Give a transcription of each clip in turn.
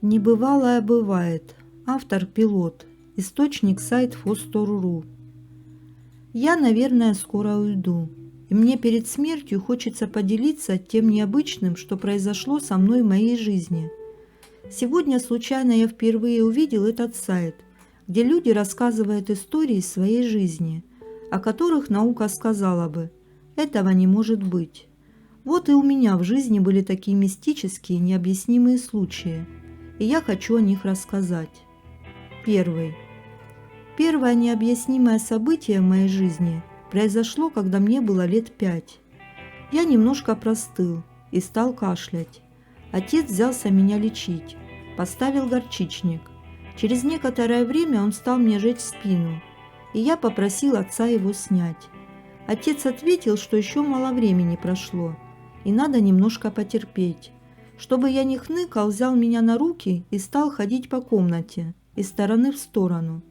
Небывалое бывает. Автор пилот. Источник сайт Фостор.ру. Я, наверное, скоро уйду. И мне перед смертью хочется поделиться тем необычным, что произошло со мной в моей жизни. Сегодня случайно я впервые увидел этот сайт, где люди рассказывают истории своей жизни, о которых наука сказала бы: этого не может быть. Вот и у меня в жизни были такие мистические, необъяснимые случаи, и я хочу о них рассказать. Первое необъяснимое событие в моей жизни произошло, когда мне было лет 5. Я немножко простыл и стал кашлять. Отец взялся меня лечить, поставил горчичник. Через некоторое время он стал мне жечь спину, и я попросил отца его снять. Отец ответил, что еще мало времени прошло, и надо немножко потерпеть. Чтобы я не хныкал, взял меня на руки и стал ходить по комнате, из стороны в сторону.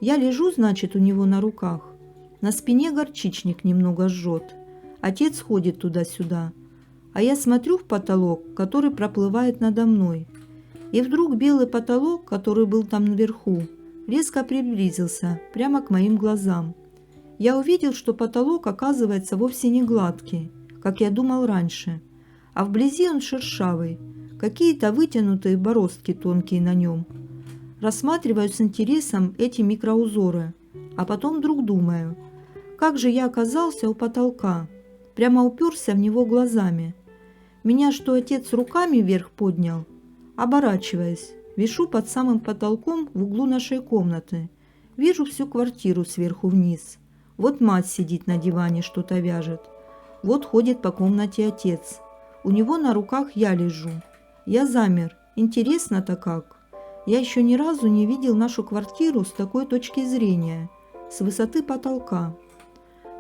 Я лежу, значит, у него на руках. На спине горчичник немного жжет. Отец ходит туда-сюда, а я смотрю в потолок, который проплывает надо мной. И вдруг белый потолок, который был там наверху, резко приблизился прямо к моим глазам. Я увидел, что потолок оказывается вовсе не гладкий, как я думал раньше, а вблизи он шершавый, какие-то вытянутые бороздки тонкие на нем. Рассматриваю с интересом эти микроузоры, а потом вдруг думаю, как же я оказался у потолка, прямо уперся в него глазами. Меня что, отец руками вверх поднял? Оборачиваясь, вишу под самым потолком в углу нашей комнаты, вижу всю квартиру сверху вниз. Вот мать сидит на диване, что-то вяжет. Вот ходит по комнате отец. У него на руках я лежу. Я замер. Интересно-то как. Я еще ни разу не видел нашу квартиру с такой точки зрения, с высоты потолка.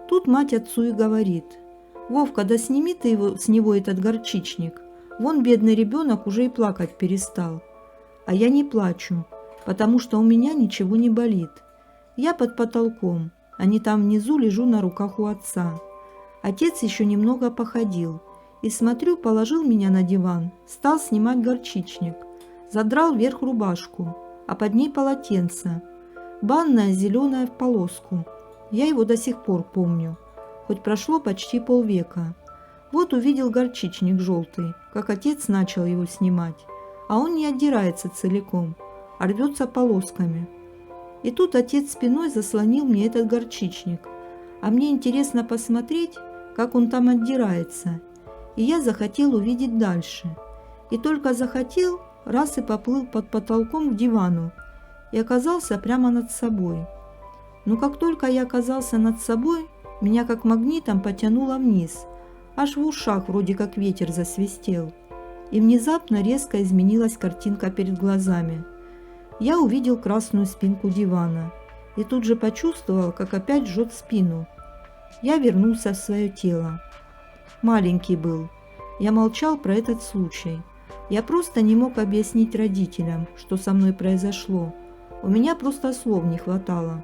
Тут мать отцу и говорит: «Вовка, да сними ты с него этот горчичник. Вон бедный ребенок уже и плакать перестал». А я не плачу, потому что у меня ничего не болит. Я под потолком, а не там внизу лежу на руках у отца. Отец еще немного походил и, смотрю, положил меня на диван, стал снимать горчичник, задрал вверх рубашку, а под ней полотенце, банное зеленое в полоску. Я его до сих пор помню, хоть прошло почти полвека. Вот увидел горчичник желтый, как отец начал его снимать, а он не отдирается целиком, а рвется полосками. И тут отец спиной заслонил мне этот горчичник, а мне интересно посмотреть, как он там отдирается, и я захотел увидеть дальше. И только захотел, раз и поплыл под потолком к дивану и оказался прямо над собой. Но как только я оказался над собой, меня как магнитом потянуло вниз, аж в ушах вроде как ветер засвистел. И внезапно резко изменилась картинка перед глазами. Я увидел красную спинку дивана и тут же почувствовал, как опять жжет спину. Я вернулся в свое тело. Маленький был. Я молчал про этот случай. Я просто не мог объяснить родителям, что со мной произошло. У меня просто слов не хватало.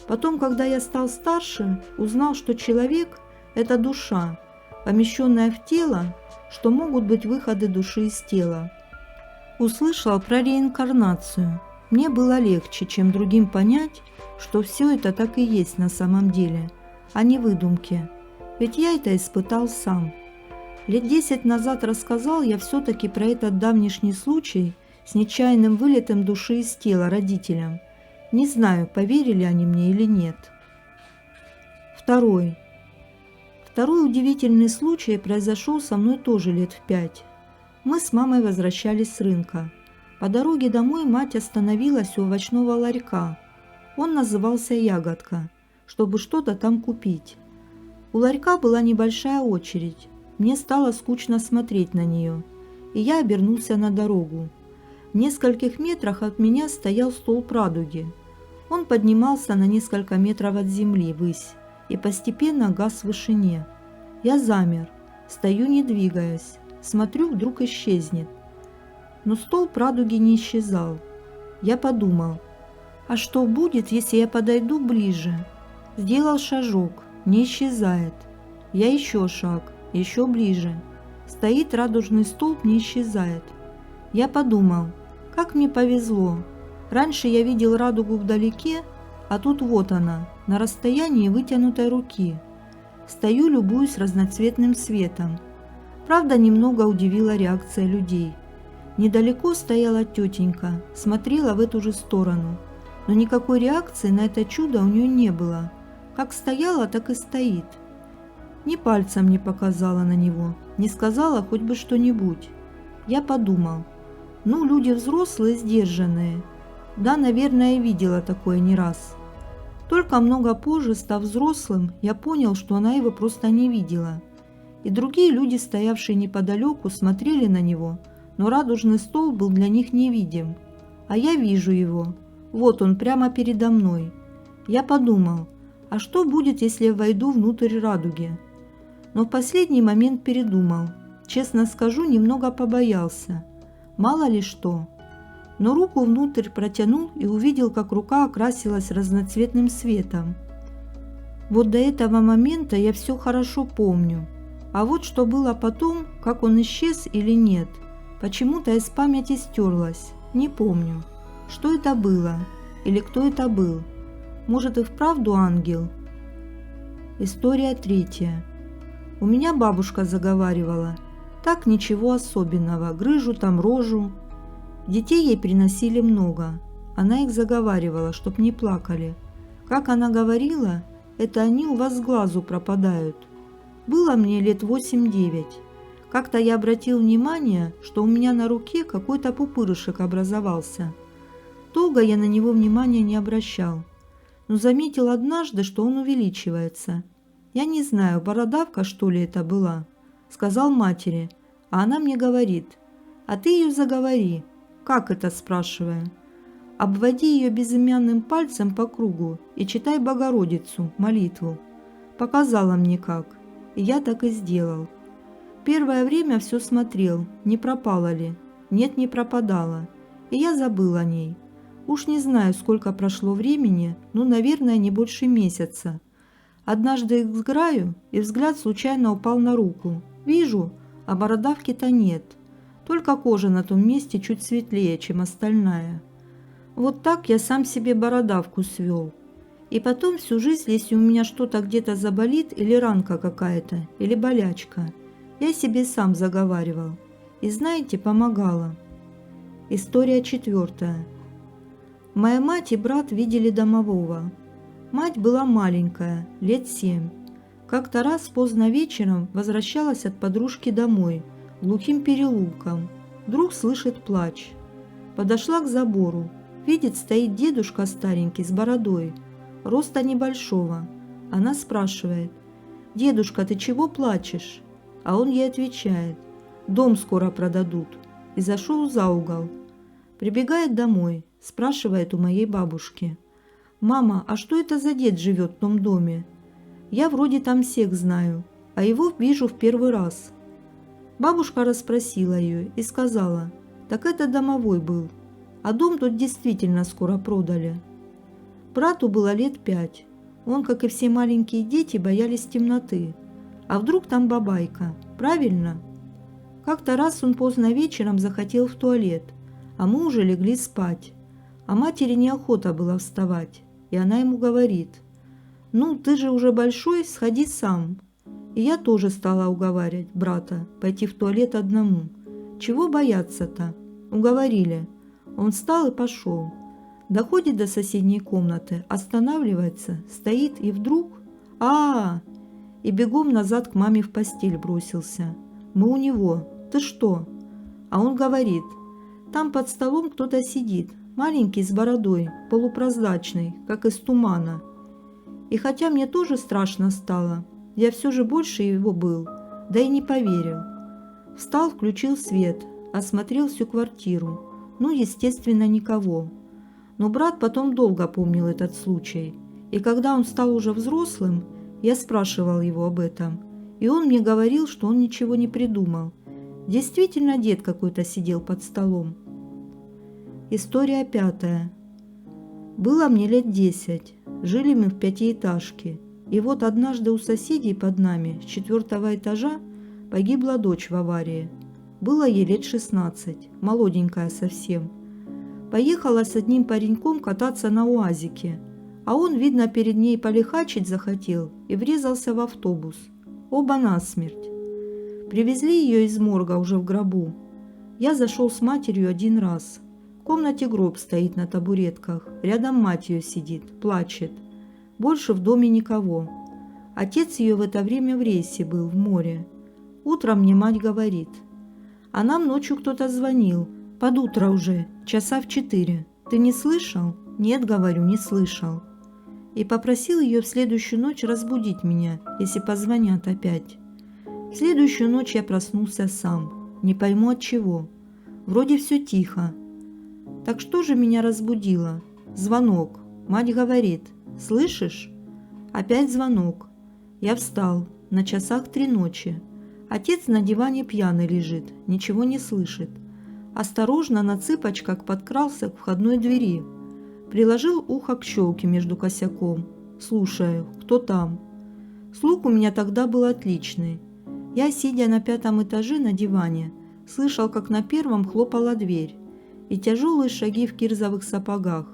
Потом, когда я стал старше, узнал, что человек – это душа, помещенная в тело, что могут быть выходы души из тела. Услышал про реинкарнацию. Мне было легче, чем другим понять, что все это так и есть на самом деле, а не выдумки. Ведь я это испытал сам. Лет 10 назад рассказал я все-таки про этот давнишний случай с нечаянным вылетом души из тела родителям. Не знаю, поверили они мне или нет. Второй удивительный случай произошел со мной тоже лет в 5. Мы с мамой возвращались с рынка. По дороге домой мать остановилась у овощного ларька. Он назывался «Ягодка», чтобы что-то там купить. У ларька была небольшая очередь. Мне стало скучно смотреть на нее, и я обернулся на дорогу. В нескольких метрах от меня стоял столб радуги. Он поднимался на несколько метров от земли ввысь и постепенно гас в вышине. Я замер, стою не двигаясь, смотрю, вдруг исчезнет. Но столб радуги не исчезал. Я подумал, а что будет, если я подойду ближе? Сделал шажок, не исчезает. Я еще шаг, еще ближе. Стоит радужный столб, не исчезает. Я подумал, Как мне повезло. Раньше я видел радугу вдалеке, а тут вот она, на расстоянии вытянутой руки. Стою, любуюсь разноцветным светом. Правда, немного удивила реакция людей. Недалеко стояла тетенька, смотрела в эту же сторону, но никакой реакции на это чудо у нее не было. Как стояла, так и стоит. Ни пальцем не показала на него, не сказала хоть бы что-нибудь. Я подумал, ну, люди взрослые, сдержанные. Да, наверное, видела такое не раз. Только много позже, став взрослым, я понял, что она его просто не видела. И другие люди, стоявшие неподалеку, смотрели на него, но радужный столб был для них невидим. А я вижу его. Вот он прямо передо мной. Я подумал, а что будет, если я войду внутрь радуги? Но в последний момент передумал. Честно скажу, немного побоялся. Мало ли что. Но руку внутрь протянул и увидел, как рука окрасилась разноцветным светом. Вот до этого момента я все хорошо помню. А вот что было потом, как он исчез или нет, почему-то из памяти стерлось. Не помню, что это было или кто это был. Может, и вправду ангел? История 3. У меня бабушка заговаривала. Так ничего особенного, грыжу там рожу. Детей ей приносили много. Она их заговаривала, чтоб не плакали. Как она говорила, это они у вас с глазу пропадают. Было мне лет 8-9. Как-то я обратил внимание, что у меня на руке какой-то пупырышек образовался. Долго я на него внимания не обращал, но заметил однажды, что он увеличивается. Я не знаю, бородавка, что ли, это была. Сказал матери, а она мне говорит, а ты ее заговори. Как это, спрашиваю. Обводи ее безымянным пальцем по кругу и читай Богородицу, молитву. Показала мне как, и я так и сделал. Первое время все смотрел, не пропала ли. Нет, не пропадала. И я забыл о ней. Уж не знаю, сколько прошло времени, но, наверное, не больше месяца. Однажды играю, и взгляд случайно упал на руку. Вижу, а бородавки-то нет. Только кожа на том месте чуть светлее, чем остальная. Вот так я сам себе бородавку свел. И потом всю жизнь, если у меня что-то где-то заболит, или ранка какая-то, или болячка, я себе сам заговаривал. И знаете, помогало. История 4. Моя мать и брат видели домового. Мать была маленькая, лет 7. Как-то раз поздно вечером возвращалась от подружки домой, глухим переулком. Вдруг слышит плач. Подошла к забору. Видит, стоит дедушка старенький с бородой, роста небольшого. Она спрашивает, «Дедушка, ты чего плачешь?» А он ей отвечает, «Дом скоро продадут». И зашел за угол. Прибегает домой, спрашивает у моей бабушки, «Мама, а что это за дед живет в том доме? Я вроде там всех знаю, а его вижу в первый раз». Бабушка расспросила ее и сказала, «Так это домовой был, а дом тут действительно скоро продали». Брату было лет 5. Он, как и все маленькие дети, боялись темноты. А вдруг там бабайка? Правильно? Как-то раз он поздно вечером захотел в туалет, а мы уже легли спать. А матери неохота было вставать, и она ему говорит, «Ну, ты же уже большой, сходи сам». И я тоже стала уговаривать брата пойти в туалет одному. Чего бояться-то? Уговорили. Он встал и пошел. Доходит до соседней комнаты, останавливается, стоит и вдруг и бегом назад к маме в постель бросился. Мы у него. Ты что? А он говорит, там под столом кто-то сидит, маленький с бородой, полупрозрачный, как из тумана. И хотя мне тоже страшно стало, я все же больше его был, да и не поверил. Встал, включил свет, осмотрел всю квартиру. Ну, естественно, никого. Но брат потом долго помнил этот случай. И когда он стал уже взрослым, я спрашивал его об этом. И он мне говорил, что он ничего не придумал. Действительно, дед какой-то сидел под столом. История 5. Было мне лет 10. Жили мы в 5-этажке. И вот однажды у соседей под нами с 4-го этажа погибла дочь в аварии. Было ей лет 16, молоденькая совсем. Поехала с одним пареньком кататься на УАЗике, а он, видно, перед ней полихачить захотел и врезался в автобус. Оба насмерть. Привезли ее из морга уже в гробу. Я зашел с матерью один раз. В комнате гроб стоит на табуретках, рядом мать ее сидит, плачет. Больше в доме никого. Отец ее в это время в рейсе был, в море. Утром мне мать говорит: «А нам ночью кто-то звонил, под утро уже, часа в 4. Ты не слышал?» «Нет, — говорю, — не слышал». И попросил ее в следующую ночь разбудить меня, если позвонят опять. В следующую ночь я проснулся сам, не пойму от чего. Вроде все тихо. Так что же меня разбудило? Звонок. Мать говорит: «Слышишь?» Опять звонок. Я встал. На часах 3 ночи. Отец на диване пьяный лежит, ничего не слышит. Осторожно на цыпочках подкрался к входной двери. Приложил ухо к щелке между косяком. Слушаю, кто там. Слух у меня тогда был отличный. Я, сидя на 5-м этаже на диване, слышал, как на 1-м хлопала дверь, и тяжелые шаги в кирзовых сапогах.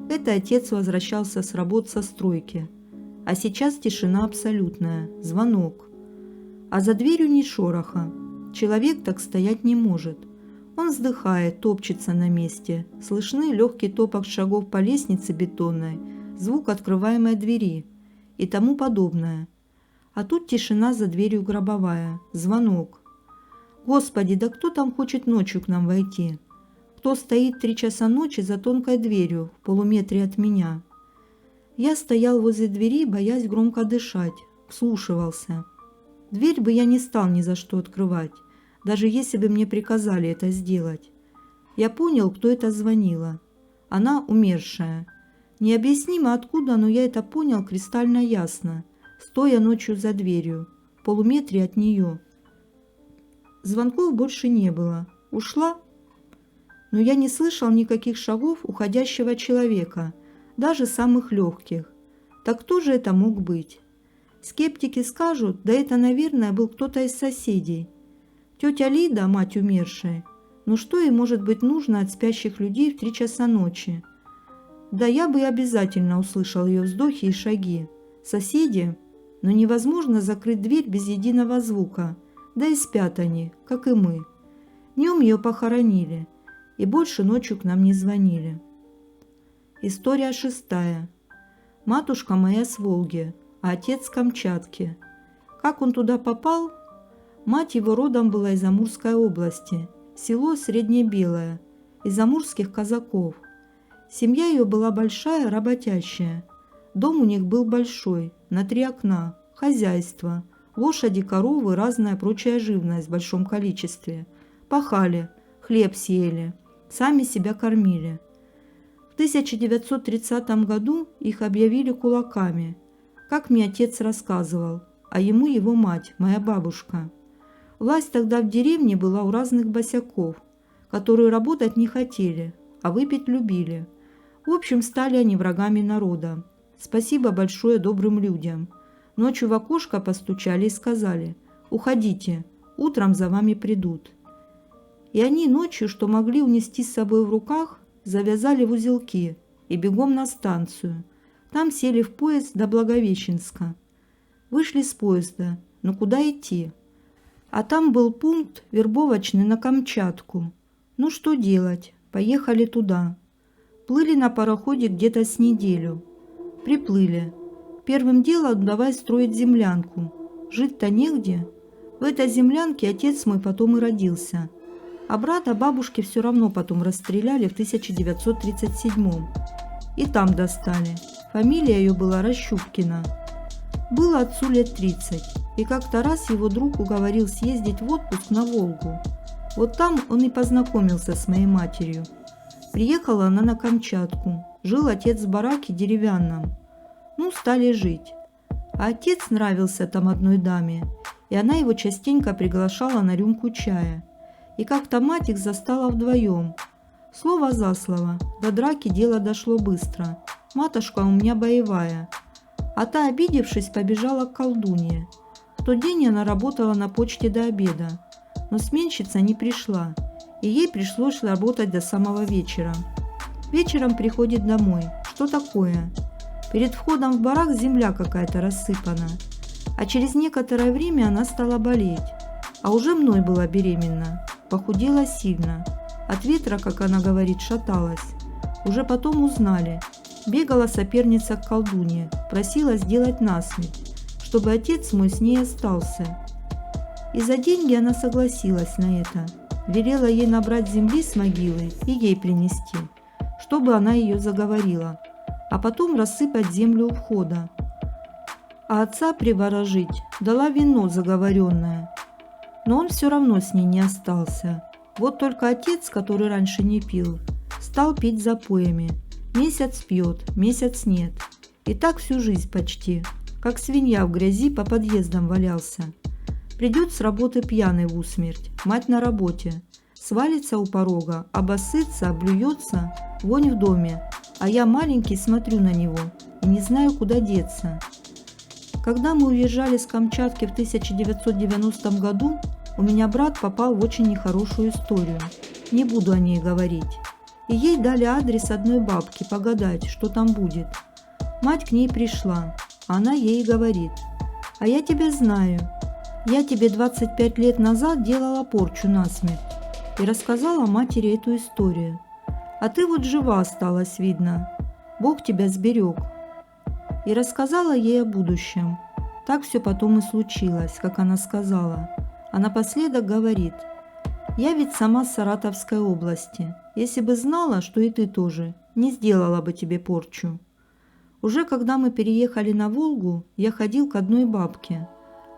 Это отец возвращался с работ со стройки. А сейчас тишина абсолютная, звонок. А за дверью ни шороха. Человек так стоять не может. Он вздыхает, топчется на месте. Слышны легкий топот шагов по лестнице бетонной, звук открываемой двери и тому подобное. А тут тишина за дверью гробовая, звонок. Господи, да кто там хочет ночью к нам войти? Кто стоит 3 часа ночи за тонкой дверью в полуметре от меня? Я стоял возле двери, боясь громко дышать, вслушивался. Дверь бы я не стал ни за что открывать, даже если бы мне приказали это сделать. Я понял, кто это звонила. Она умершая. Необъяснимо откуда, но я это понял кристально ясно, стоя ночью за дверью, в полуметре от нее. Звонков больше не было. Ушла? Но я не слышал никаких шагов уходящего человека, даже самых легких. Так кто же это мог быть? Скептики скажут: да это, наверное, был кто-то из соседей. Тетя Лида, мать умершей. Но что ей может быть нужно от спящих людей в 3 часа ночи? Да я бы обязательно услышал ее вздохи и шаги. Соседи? Но невозможно закрыть дверь без единого звука. Да и спят они, как и мы. Днем ее похоронили, и больше ночью к нам не звонили. История 6. Матушка моя с Волги, а отец с Камчатки. Как он туда попал? Мать его родом была из Амурской области, село Среднебелое, из амурских казаков. Семья ее была большая, работящая. Дом у них был большой, на 3 окна, хозяйство, лошади, коровы, разная прочая живность в большом количестве. Пахали, хлеб съели, сами себя кормили. В 1930 году их объявили кулаками, как мне отец рассказывал, а ему его мать, моя бабушка. Власть тогда в деревне была у разных босяков, которые работать не хотели, а выпить любили. В общем, стали они врагами народа. Спасибо большое добрым людям. Ночью в окошко постучали и сказали: «Уходите, утром за вами придут». И они ночью, что могли унести с собой в руках, завязали в узелки и бегом на станцию. Там сели в поезд до Благовещенска. Вышли с поезда, но куда идти? А там был пункт вербовочный на Камчатку. Ну что делать? Поехали туда. Плыли на пароходе где-то с неделю. Приплыли. Первым делом давай строить землянку. Жить-то негде. В этой землянке отец мой потом и родился. А брата бабушки все равно потом расстреляли в 1937-м. И там достали. Фамилия ее была Рощупкина. Было отцу лет 30. И как-то раз его друг уговорил съездить в отпуск на Волгу. Вот там он и познакомился с моей матерью. Приехала она на Камчатку. Жил отец в бараке деревянном. Ну, стали жить. А отец нравился там одной даме, и она его частенько приглашала на рюмку чая. И как-то мать их застала вдвоем. Слово за слово, до драки дело дошло быстро. Матушка у меня боевая. А та, обидевшись, побежала к колдунье. В тот день она работала на почте до обеда, но сменщица не пришла, и ей пришлось работать до самого вечера. Вечером приходит домой. Что такое? Перед входом в барак земля какая-то рассыпана. А через некоторое время она стала болеть. А уже мной была беременна. Похудела сильно. От ветра, как она говорит, шаталась. Уже потом узнали. Бегала соперница к колдунье, просила сделать насмерть, чтобы отец мой с ней остался. И за деньги она согласилась на это. Велела ей набрать земли с могилы и ей принести, чтобы она ее заговорила, а потом рассыпать землю у входа. А отца приворожить дала вино заговоренное. Но он все равно с ней не остался. Вот только отец, который раньше не пил, стал пить запоями. Месяц пьет, месяц нет. И так всю жизнь почти, как свинья в грязи по подъездам валялся. Придет с работы пьяный в усмерть, мать на работе. Свалится у порога, обоссытся, облюется, вонь в доме. А я маленький смотрю на него и не знаю, куда деться. Когда мы уезжали с Камчатки в 1990 году, у меня брат попал в очень нехорошую историю. Не буду о ней говорить. И ей дали адрес одной бабки погадать, что там будет. Мать к ней пришла, а она ей говорит: «А я тебя знаю. Я тебе 25 лет назад делала порчу насмерть». И рассказала матери эту историю. «А ты вот жива осталась, видно. Бог тебя сберег». И рассказала ей о будущем. Так все потом и случилось, как она сказала. А напоследок говорит: «Я ведь сама с Саратовской области. Если бы знала, что и ты тоже, не сделала бы тебе порчу». Уже когда мы переехали на Волгу, я ходил к одной бабке.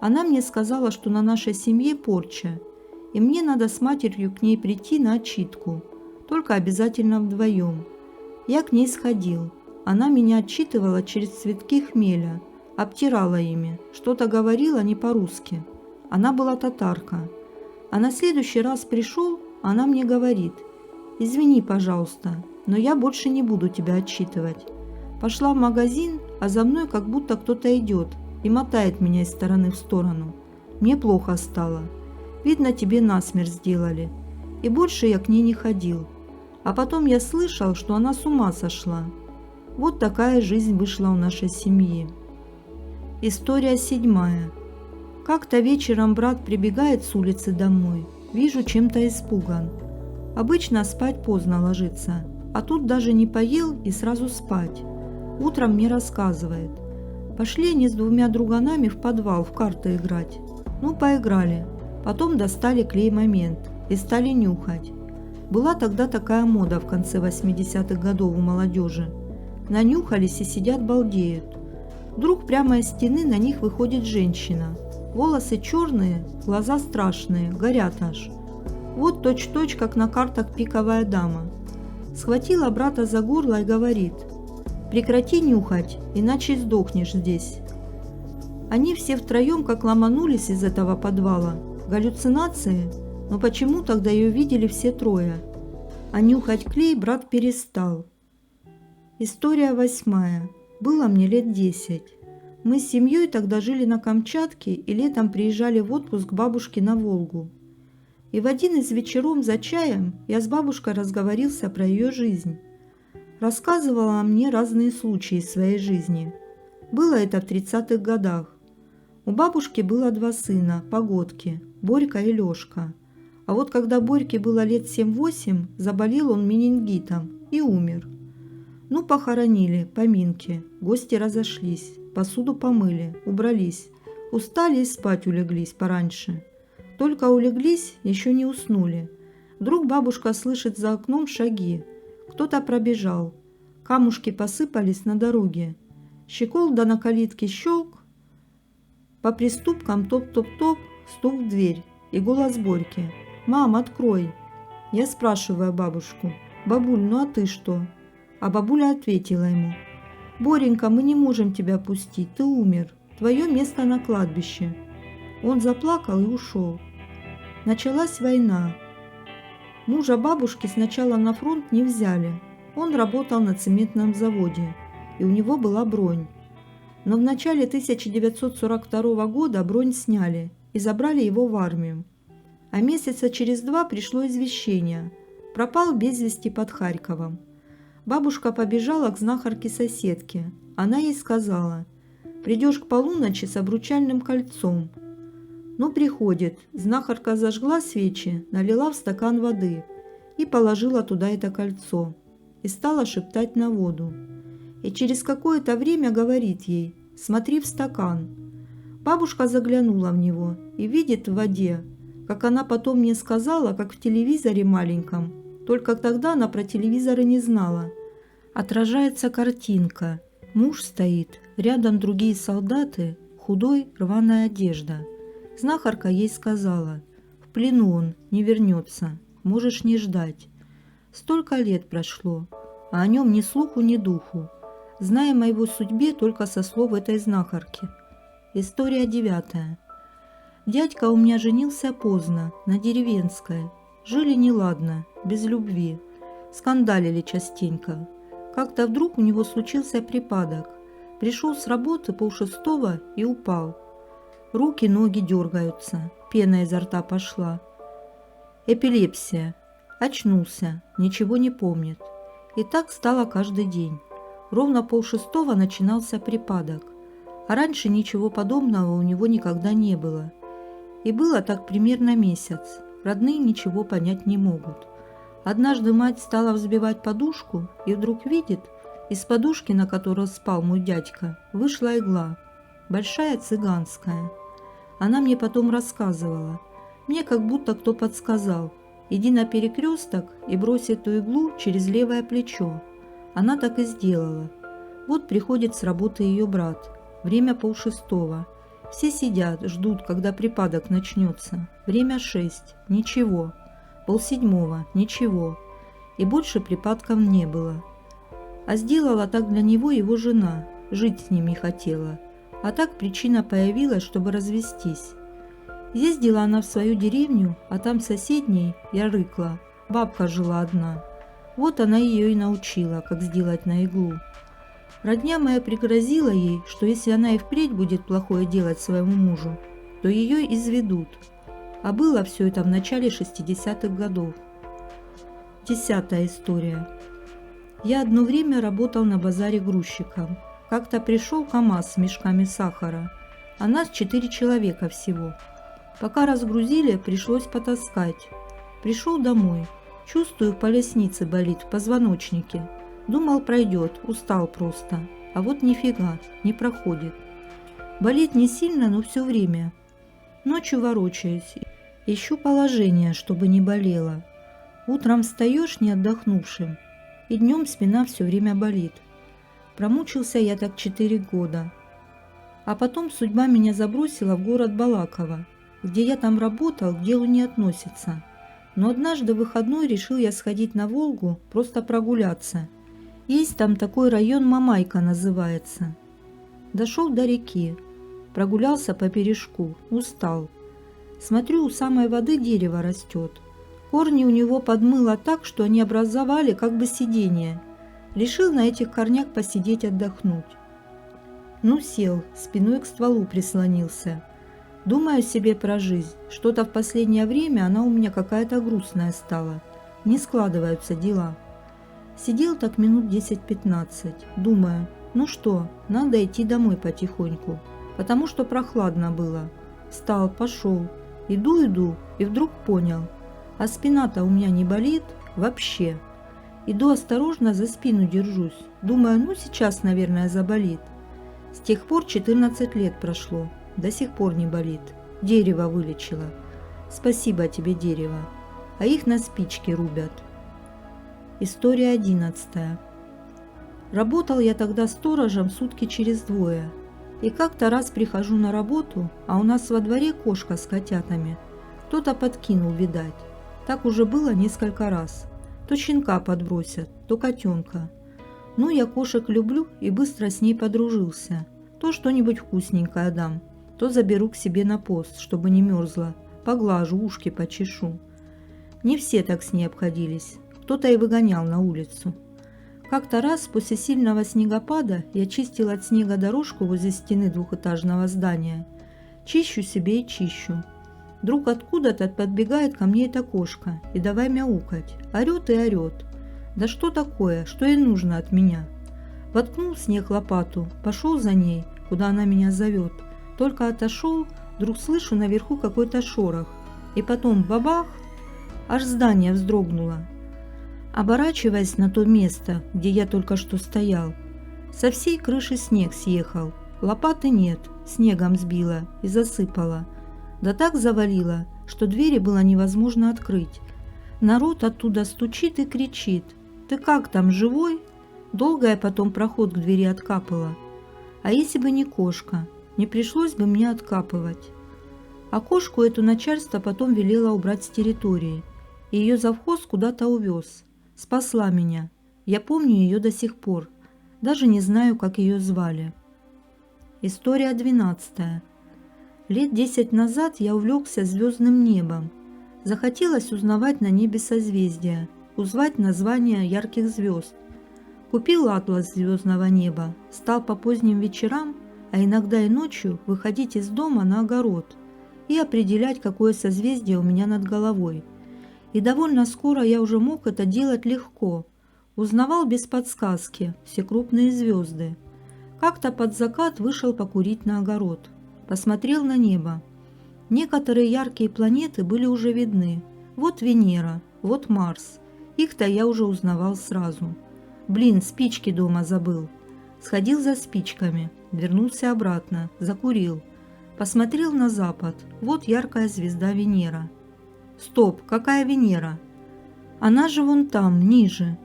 Она мне сказала, что на нашей семье порча, и мне надо с матерью к ней прийти на отчитку, только обязательно вдвоем. Я к ней сходил. Она меня отчитывала через цветки хмеля, обтирала ими, что-то говорила не по-русски. Она была татарка. А на следующий раз пришел, она мне говорит: «Извини, пожалуйста, но я больше не буду тебя отчитывать». Пошла в магазин, а за мной как будто кто-то идет и мотает меня из стороны в сторону. Мне плохо стало. Видно, тебе насмерть сделали. И больше я к ней не ходил. А потом я слышал, что она с ума сошла. Вот такая жизнь вышла у нашей семьи. История 7. Как-то вечером брат прибегает с улицы домой. Вижу, чем-то испуган. Обычно спать поздно ложится, а тут даже не поел и сразу спать. Утром мне рассказывает: пошли они с 2 друганами в подвал в карты играть. Ну, поиграли. Потом достали клей-момент и стали нюхать. Была тогда такая мода в конце 80-х годов у молодежи. Нанюхались и сидят балдеют. Вдруг прямо из стены на них выходит женщина. Волосы черные, глаза страшные, горят аж. Вот точь-в-точь, как на картах пиковая дама. Схватила брата за горло и говорит: «Прекрати нюхать, иначе сдохнешь здесь». Они все втроем как ломанулись из этого подвала. Галлюцинации? Но почему тогда ее видели все трое? А нюхать клей брат перестал. История 8. Было мне лет 10. Мы с семьей тогда жили на Камчатке и летом приезжали в отпуск к бабушке на Волгу. И в один из вечеров за чаем я с бабушкой разговорился про ее жизнь. Рассказывала мне разные случаи из своей жизни. Было это в 30-х годах. У бабушки было 2 сына, погодки, Борька и Лёшка. А вот когда Борьке было лет 7-8, заболел он менингитом и умер. Ну, похоронили, поминки, гости разошлись, посуду помыли, убрались, устали и спать улеглись пораньше. Только улеглись, еще не уснули. Вдруг бабушка слышит за окном шаги. Кто-то пробежал. Камушки посыпались на дороге. Щеколда на калитке щелк. По приступкам топ-топ-топ, стук в дверь. И голос Борьки: «Мам, открой!» Я спрашиваю бабушку: «Бабуль, ну а ты что?» А бабуля ответила ему: «Боренька, мы не можем тебя пустить, ты умер. Твое место на кладбище». Он заплакал и ушел. Началась война. Мужа бабушки сначала на фронт не взяли. Он работал на цементном заводе, и у него была бронь. Но в начале 1942 года бронь сняли и забрали его в армию. А месяца через 2 пришло извещение: пропал без вести под Харьковом. Бабушка побежала к знахарке-соседке. Она ей сказала: «Придешь к полуночи с обручальным кольцом». Ну, приходит. Знахарка зажгла свечи, налила в стакан воды и положила туда это кольцо. И стала шептать на воду. И через какое-то время говорит ей: «Смотри в стакан». Бабушка заглянула в него и видит в воде, как она потом мне сказала, как в телевизоре маленьком, только тогда она про телевизоры не знала. Отражается картинка. Муж стоит, рядом другие солдаты, худой, рваная одежда. Знахарка ей сказала: «В плену он, не вернется, можешь не ждать». Столько лет прошло, а о нем ни слуху, ни духу. Знаем о его судьбе только со слов этой знахарки. История 9. Дядька у меня женился поздно, на деревенской. Жили неладно, без любви. Скандалили частенько. Как-то вдруг у него случился припадок. Пришел с работы 5:30 и упал. Руки, ноги дергаются, пена изо рта пошла. Эпилепсия. Очнулся, ничего не помнит. И так стало каждый день. Ровно 5:30 начинался припадок. А раньше ничего подобного у него никогда не было. И было так примерно месяц. Родные ничего понять не могут. Однажды мать стала взбивать подушку и вдруг видит, из подушки, на которой спал мой дядька, вышла игла. Большая цыганская. Она мне потом рассказывала. Мне как будто кто подсказал: иди на перекресток и брось эту иглу через левое плечо. Она так и сделала. Вот приходит с работы ее брат. Время 5:30. Все сидят, ждут, когда припадок начнется. Время 6. Ничего. 6:30. Ничего. И больше припадков не было. А сделала так для него его жена. Жить с ним не хотела. А так причина появилась, чтобы развестись. Ездила она в свою деревню, а там соседней, я рыкла, бабка жила одна. Вот она ее и научила, как сделать на иглу. Родня моя пригрозила ей, что если она и впредь будет плохое делать своему мужу, то ее изведут. А было все это в начале 60-х годов. 10 история. Я одно время работал на базаре грузчиком. Как-то пришел КамАЗ с мешками сахара, а нас 4 человека всего. Пока разгрузили, пришлось потаскать. Пришел домой. Чувствую, в пояснице болит, в позвоночнике. Думал, пройдет, устал просто. А вот нифига, не проходит. Болит не сильно, но все время. Ночью ворочаюсь. Ищу положение, чтобы не болело. Утром встаешь не отдохнувшим. И днем спина все время болит. Промучился я так 4 года. А потом судьба меня забросила в город Балаково, где я там работал, к делу не относится. Но однажды в выходной решил я сходить на Волгу, просто прогуляться. Есть там такой район, Мамайка называется. Дошел до реки, прогулялся по бережку, устал. Смотрю, у самой воды дерево растет. Корни у него подмыло так, что они образовали как бы сиденье. Решил на этих корнях посидеть, отдохнуть. Ну, сел, спиной к стволу прислонился. Думаю себе про жизнь. Что-то в последнее время она у меня какая-то грустная стала. Не складываются дела. Сидел так минут 10-15. Думаю, ну что, надо идти домой потихоньку, потому что прохладно было. Встал, пошел. Иду, и вдруг понял. А спина-то у меня не болит вообще. Иду осторожно, за спину держусь. Думаю, ну сейчас, наверное, заболит. С тех пор 14 лет прошло. До сих пор не болит. Дерево вылечило. Спасибо тебе, дерево. А их на спички рубят. История 11. Работал я тогда сторожем сутки через 2. И как-то раз прихожу на работу, а у нас во дворе кошка с котятами. Кто-то подкинул, видать. Так уже было несколько раз. То щенка подбросят, то котенка. Ну, я кошек люблю и быстро с ней подружился. То что-нибудь вкусненькое дам, то заберу к себе на пост, чтобы не мерзла. Поглажу, ушки почешу. Не все так с ней обходились. Кто-то и выгонял на улицу. Как-то раз после сильного снегопада я чистил от снега дорожку возле стены двухэтажного здания. Чищу себе и чищу. Вдруг откуда-то подбегает ко мне эта кошка и давай мяукать. Орет и орет. Да что такое? Что ей нужно от меня? Воткнул в снег лопату, пошел за ней, куда она меня зовет. Только отошел, вдруг слышу наверху какой-то шорох. И потом бабах, аж здание вздрогнуло. Оборачиваясь на то место, где я только что стоял, со всей крыши снег съехал. Лопаты нет, снегом сбила и засыпала. Да так завалило, что двери было невозможно открыть. Народ оттуда стучит и кричит: «Ты как там, живой?» Долго я потом проход к двери откапала. А если бы не кошка, не пришлось бы мне откапывать. А кошку эту начальство потом велело убрать с территории. И ее завхоз куда-то увез. Спасла меня. Я помню ее до сих пор. Даже не знаю, как ее звали. История 12. Лет 10 назад я увлекся звездным небом. Захотелось узнавать на небе созвездия, узнать названия ярких звезд. Купил атлас звездного неба, стал по поздним вечерам, а иногда и ночью выходить из дома на огород и определять, какое созвездие у меня над головой. И довольно скоро я уже мог это делать легко. Узнавал без подсказки все крупные звезды. Как-то под закат вышел покурить на огород. Посмотрел на небо. Некоторые яркие планеты были уже видны. Вот Венера, вот Марс. Их-то я уже узнавал сразу. Блин, спички дома забыл. Сходил за спичками, вернулся обратно, закурил. Посмотрел на запад. Вот яркая звезда Венера. Стоп, какая Венера? Она же вон там, ниже.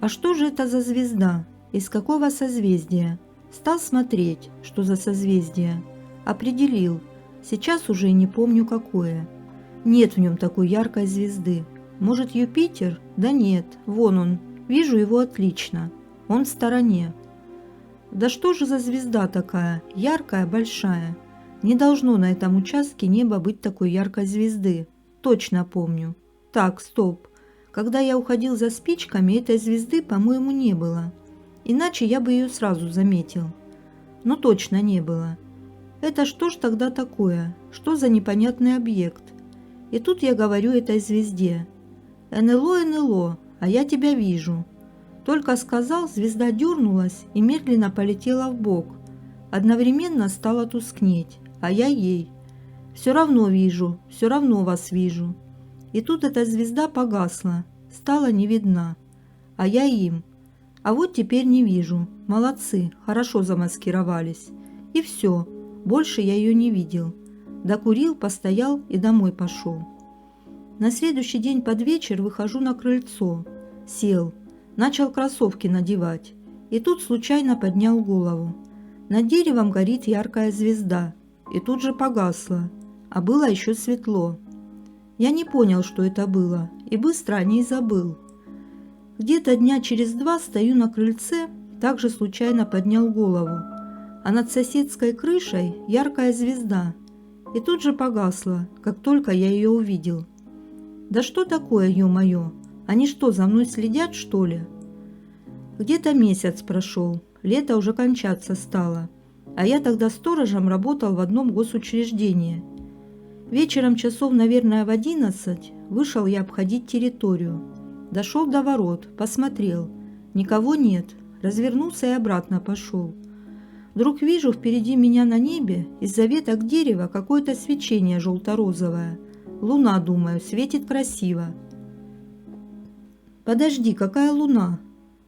А что же это за звезда? Из какого созвездия? Стал смотреть, что за созвездие. Определил. Сейчас уже и не помню какое. Нет в нем такой яркой звезды. Может, Юпитер? Да нет, вон он. Вижу его отлично. Он в стороне. Да что же за звезда такая? Яркая, большая. Не должно на этом участке неба быть такой яркой звезды. Точно помню. Так, стоп. Когда я уходил за спичками, этой звезды, по-моему, не было. Иначе я бы ее сразу заметил. Но точно не было. Это что ж тогда такое? Что за непонятный объект? И тут я говорю этой звезде: «НЛО, НЛО, а я тебя вижу». Только сказал, звезда дернулась и медленно полетела вбок. Одновременно стала тускнеть, а я ей: «Все равно вижу, все равно вас вижу». И тут эта звезда погасла, стала не видна, а я им: «А вот теперь не вижу, молодцы, хорошо замаскировались». И все, больше я ее не видел. Докурил, постоял и домой пошел. На следующий день под вечер выхожу на крыльцо. Сел, начал кроссовки надевать. И тут случайно поднял голову. Над деревом горит яркая звезда. И тут же погасла. А было еще светло. Я не понял, что это было, и быстро о ней забыл. Где-то дня через 2 стою на крыльце, также случайно поднял голову. А над соседской крышей яркая звезда. И тут же погасла, как только я ее увидел. Да что такое, ё-моё? Они что, за мной следят, что ли? Где-то месяц прошел, лето уже кончаться стало. А я тогда сторожем работал в одном госучреждении. Вечером часов, наверное, в 11 вышел я обходить территорию. Дошел до ворот, посмотрел. Никого нет. Развернулся и обратно пошел. Вдруг вижу впереди меня на небе из-за веток дерева какое-то свечение желто-розовое. Луна, думаю, светит красиво. Подожди, какая луна?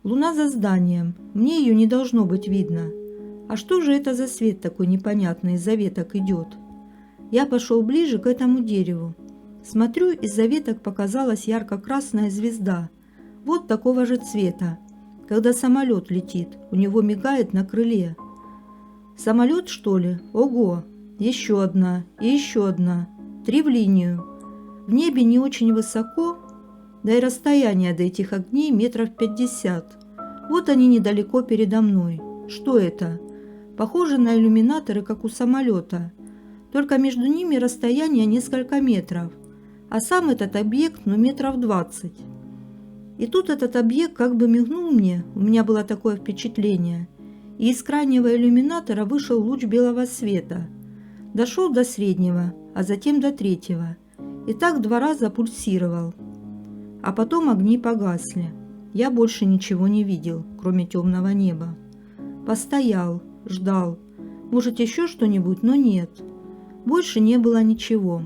Луна за зданием. Мне ее не должно быть видно. А что же это за свет такой непонятный из-за веток идет? Я пошел ближе к этому дереву. Смотрю, из-за веток показалась ярко-красная звезда. Вот такого же цвета. Когда самолет летит, у него мигает на крыле. Самолет, что ли? Ого! Еще одна и еще одна. 3 в линию. В небе не очень высоко, да и расстояние до этих огней метров 50. Вот они недалеко передо мной. Что это? Похоже на иллюминаторы, как у самолета. Только между ними расстояние несколько метров. А сам этот объект, метров 20. И тут этот объект как бы мигнул мне, у меня было такое впечатление, и из крайнего иллюминатора вышел луч белого света. Дошел до среднего, а затем до 3-го. И так 2 раза пульсировал. А потом огни погасли. Я больше ничего не видел, кроме темного неба. Постоял, ждал. Может, еще что-нибудь, но нет. Больше не было ничего.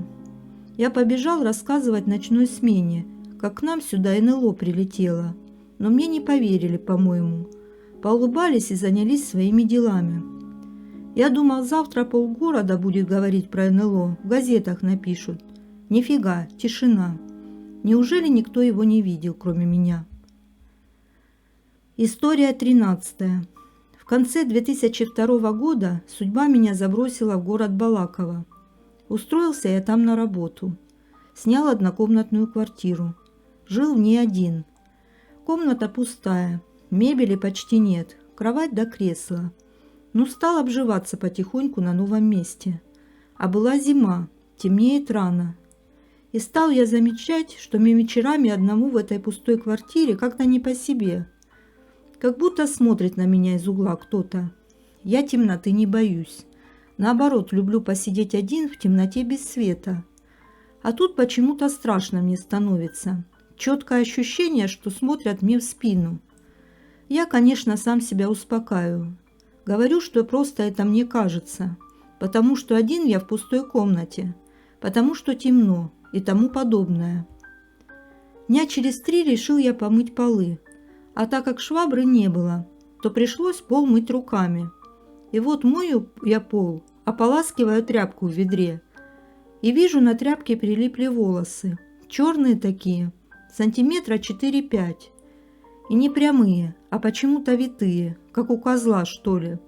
Я побежал рассказывать ночной смене, как к нам сюда НЛО прилетело. Но мне не поверили, по-моему. Поулыбались и занялись своими делами. Я думал, завтра полгорода будет говорить про НЛО, в газетах напишут. Нифига, тишина. Неужели никто его не видел, кроме меня? История 13. В конце 2002 года судьба меня забросила в город Балаково. Устроился я там на работу. Снял однокомнатную квартиру. Жил не один. Комната пустая, мебели почти нет, кровать до кресла. Стал обживаться потихоньку на новом месте. А была зима, темнеет рано. И стал я замечать, что мне вечерами одному в этой пустой квартире как-то не по себе. Как будто смотрит на меня из угла кто-то. Я темноты не боюсь. Наоборот, люблю посидеть один в темноте без света. А тут почему-то страшно мне становится. Четкое ощущение, что смотрят мне в спину. Я, конечно, сам себя успокаиваю. Говорю, что просто это мне кажется. Потому что один я в пустой комнате. Потому что темно и тому подобное. Дня через 3 решил я помыть полы. А так как швабры не было, то пришлось пол мыть руками. И вот мою я пол, ополаскиваю тряпку в ведре. И вижу, на тряпке прилипли волосы. Черные такие, сантиметра 4-5. И не прямые, а почему-то витые, как у козла, что ли.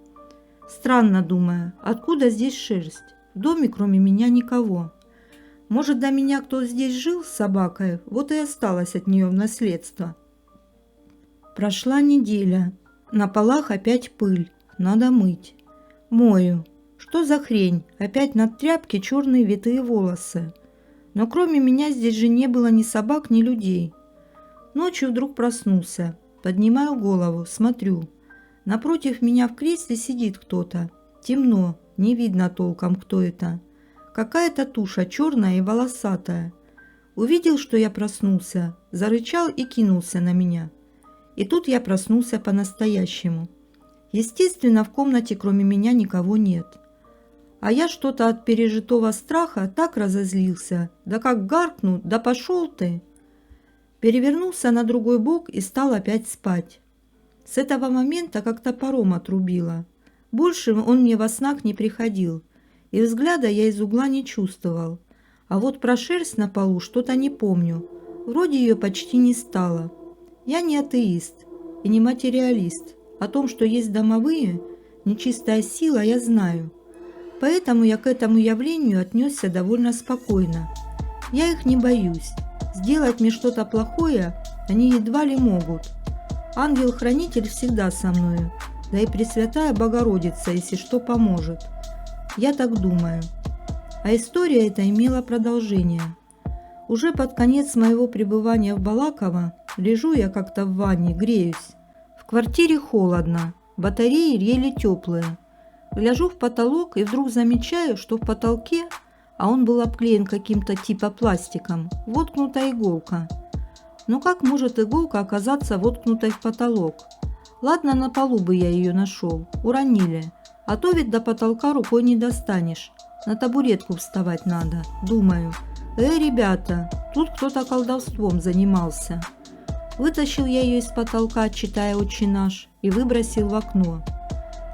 Странно, думаю, откуда здесь шерсть? В доме кроме меня никого. Может, до меня кто здесь жил с собакой, вот и осталось от нее в наследство. Прошла неделя. На полах опять пыль. Надо мыть. Мою. Что за хрень? Опять на тряпке черные витые волосы. Но кроме меня здесь же не было ни собак, ни людей. Ночью вдруг проснулся. Поднимаю голову, смотрю. Напротив меня в кресле сидит кто-то. Темно, не видно толком, кто это. Какая-то туша черная и волосатая. Увидел, что я проснулся, зарычал и кинулся на меня. И тут я проснулся по-настоящему. Естественно, в комнате кроме меня никого нет. А я что-то от пережитого страха так разозлился. Да как гаркну, да пошел ты! Перевернулся на другой бок и стал опять спать. С этого момента как топором отрубило. Больше он мне во снах не приходил. И взгляда я из угла не чувствовал. А вот про шерсть на полу что-то не помню. Вроде ее почти не стало. Я не атеист и не материалист. О том, что есть домовые, нечистая сила, я знаю. Поэтому я к этому явлению отнесся довольно спокойно. Я их не боюсь. Сделать мне что-то плохое они едва ли могут. Ангел-хранитель всегда со мною, да и Пресвятая Богородица, если что, поможет. Я так думаю. А история эта имела продолжение. Уже под конец моего пребывания в Балаково лежу я как-то в ванне, греюсь. В квартире холодно, батареи еле теплые. Гляжу в потолок и вдруг замечаю, что в потолке, а он был обклеен каким-то типа пластиком, воткнута иголка. Но как может иголка оказаться воткнутой в потолок? Ладно, на полу бы я ее нашел, уронили. А то ведь до потолка рукой не достанешь. На табуретку вставать надо, думаю. Ребята, тут кто-то колдовством занимался. Вытащил я ее из потолка, читая «Отче наш», и выбросил в окно.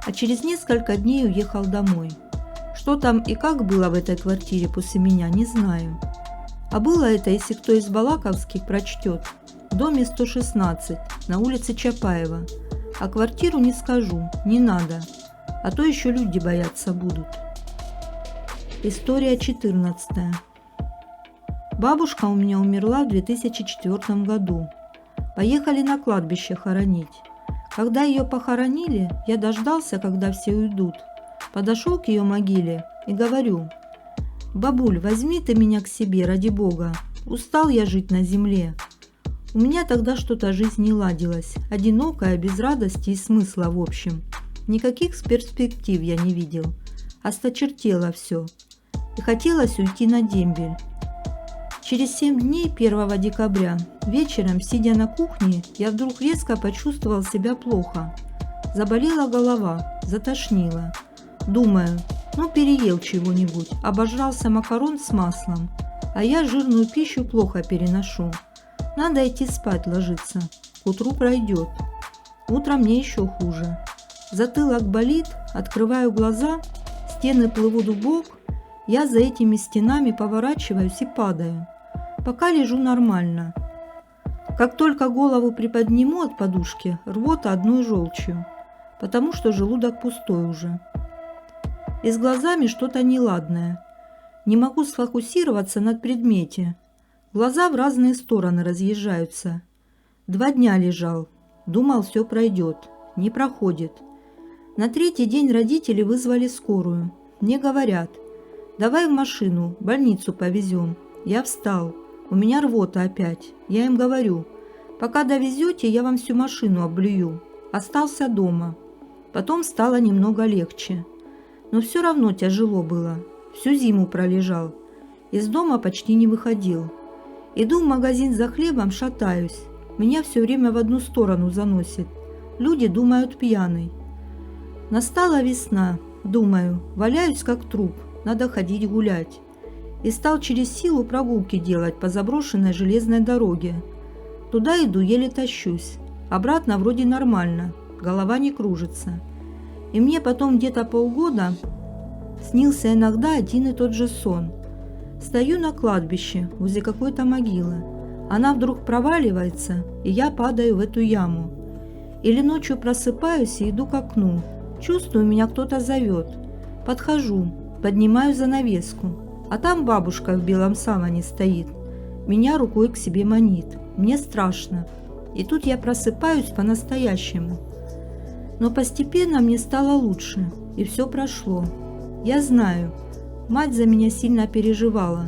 А через несколько дней уехал домой. Что там и как было в этой квартире после меня, не знаю. А было это, если кто из балаковских прочтет, в доме 116, на улице Чапаева. А квартиру не скажу, не надо, а то еще люди бояться будут. История 14. Бабушка у меня умерла в 2004 году. Поехали на кладбище хоронить. Когда ее похоронили, я дождался, когда все уйдут. Подошел к ее могиле и говорю: «Бабуль, возьми ты меня к себе, ради Бога. Устал я жить на земле». У меня тогда что-то жизнь не ладилась, одинокая, без радости и смысла в общем. Никаких перспектив я не видел. Осточертело все. И хотелось уйти на дембель. Через 7 дней 1 декабря вечером, сидя на кухне, я вдруг резко почувствовал себя плохо. Заболела голова, затошнило. Думаю, ну переел чего-нибудь, обожрался макарон с маслом, а я жирную пищу плохо переношу. Надо идти спать ложиться, к утру пройдет. Утром мне еще хуже. Затылок болит, открываю глаза, стены плывут в бок, я за этими стенами поворачиваюсь и падаю. Пока лежу нормально. Как только голову приподниму от подушки, рвота одной желчью, потому что желудок пустой уже. И с глазами что-то неладное. Не могу сфокусироваться на предмете. Глаза в разные стороны разъезжаются. 2 дня лежал. Думал, все пройдет. Не проходит. На 3-й день родители вызвали скорую. Мне говорят: давай в машину, в больницу повезем. Я встал. У меня рвота опять. Я им говорю: пока довезете, я вам всю машину облюю. Остался дома. Потом стало немного легче. Но все равно тяжело было. Всю зиму пролежал. Из дома почти не выходил. Иду в магазин за хлебом, шатаюсь. Меня все время в одну сторону заносит. Люди думают, пьяный. Настала весна. Думаю, валяюсь как труп. Надо ходить гулять. И стал через силу прогулки делать по заброшенной железной дороге. Туда иду, еле тащусь. Обратно вроде нормально. Голова не кружится. И мне потом где-то полгода снился иногда один и тот же сон. Стою на кладбище, возле какой-то могилы. Она вдруг проваливается, и я падаю в эту яму. Или ночью просыпаюсь и иду к окну. Чувствую, меня кто-то зовет. Подхожу, поднимаю занавеску. А там бабушка в белом саване стоит. Меня рукой к себе манит. Мне страшно. И тут я просыпаюсь по-настоящему. Но постепенно мне стало лучше, и все прошло. Я знаю, мать за меня сильно переживала.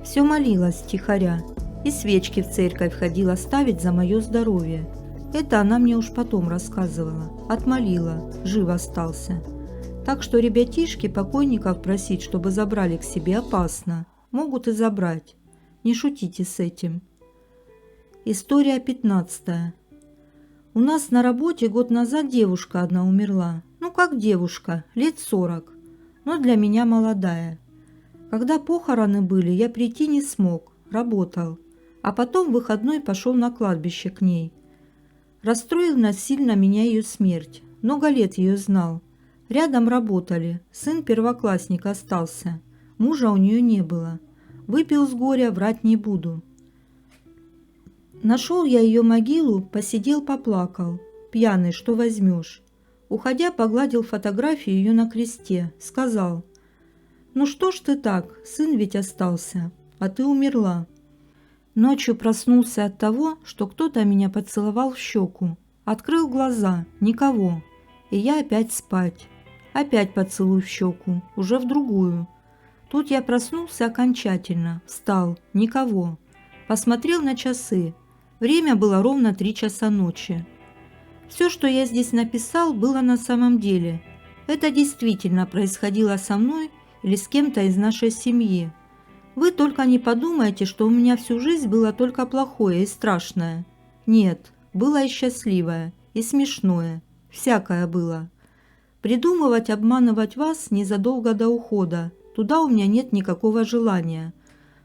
Все молилась тихоря, и свечки в церковь ходила ставить за мое здоровье. Это она мне уж потом рассказывала. Отмолила, жив остался. Так что ребятишки покойников просить, чтобы забрали к себе, опасно. Могут и забрать. Не шутите с этим. История 15. У нас на работе год назад девушка одна умерла. Ну как девушка, лет 40, но для меня молодая. Когда похороны были, я прийти не смог, работал. А потом в выходной пошел на кладбище к ней. Расстроила сильно меня ее смерть. Много лет ее знал. Рядом работали, сын первоклассник остался. Мужа у нее не было. Выпил с горя, врать не буду. Нашел я ее могилу, посидел, поплакал. Пьяный, что возьмешь. Уходя, погладил фотографию ее на кресте. Сказал: ну что ж ты так, сын ведь остался, а ты умерла. Ночью проснулся от того, что кто-то меня поцеловал в щеку. Открыл глаза, никого. И я опять спать. Опять поцелуй в щеку, уже в другую. Тут я проснулся окончательно, встал, никого. Посмотрел на часы. Время было ровно 3 часа ночи. Все, что я здесь написал, было на самом деле. Это действительно происходило со мной или с кем-то из нашей семьи. Вы только не подумайте, что у меня всю жизнь было только плохое и страшное. Нет, было и счастливое, и смешное. Всякое было. Придумывать, обманывать вас незадолго до ухода. Туда у меня нет никакого желания.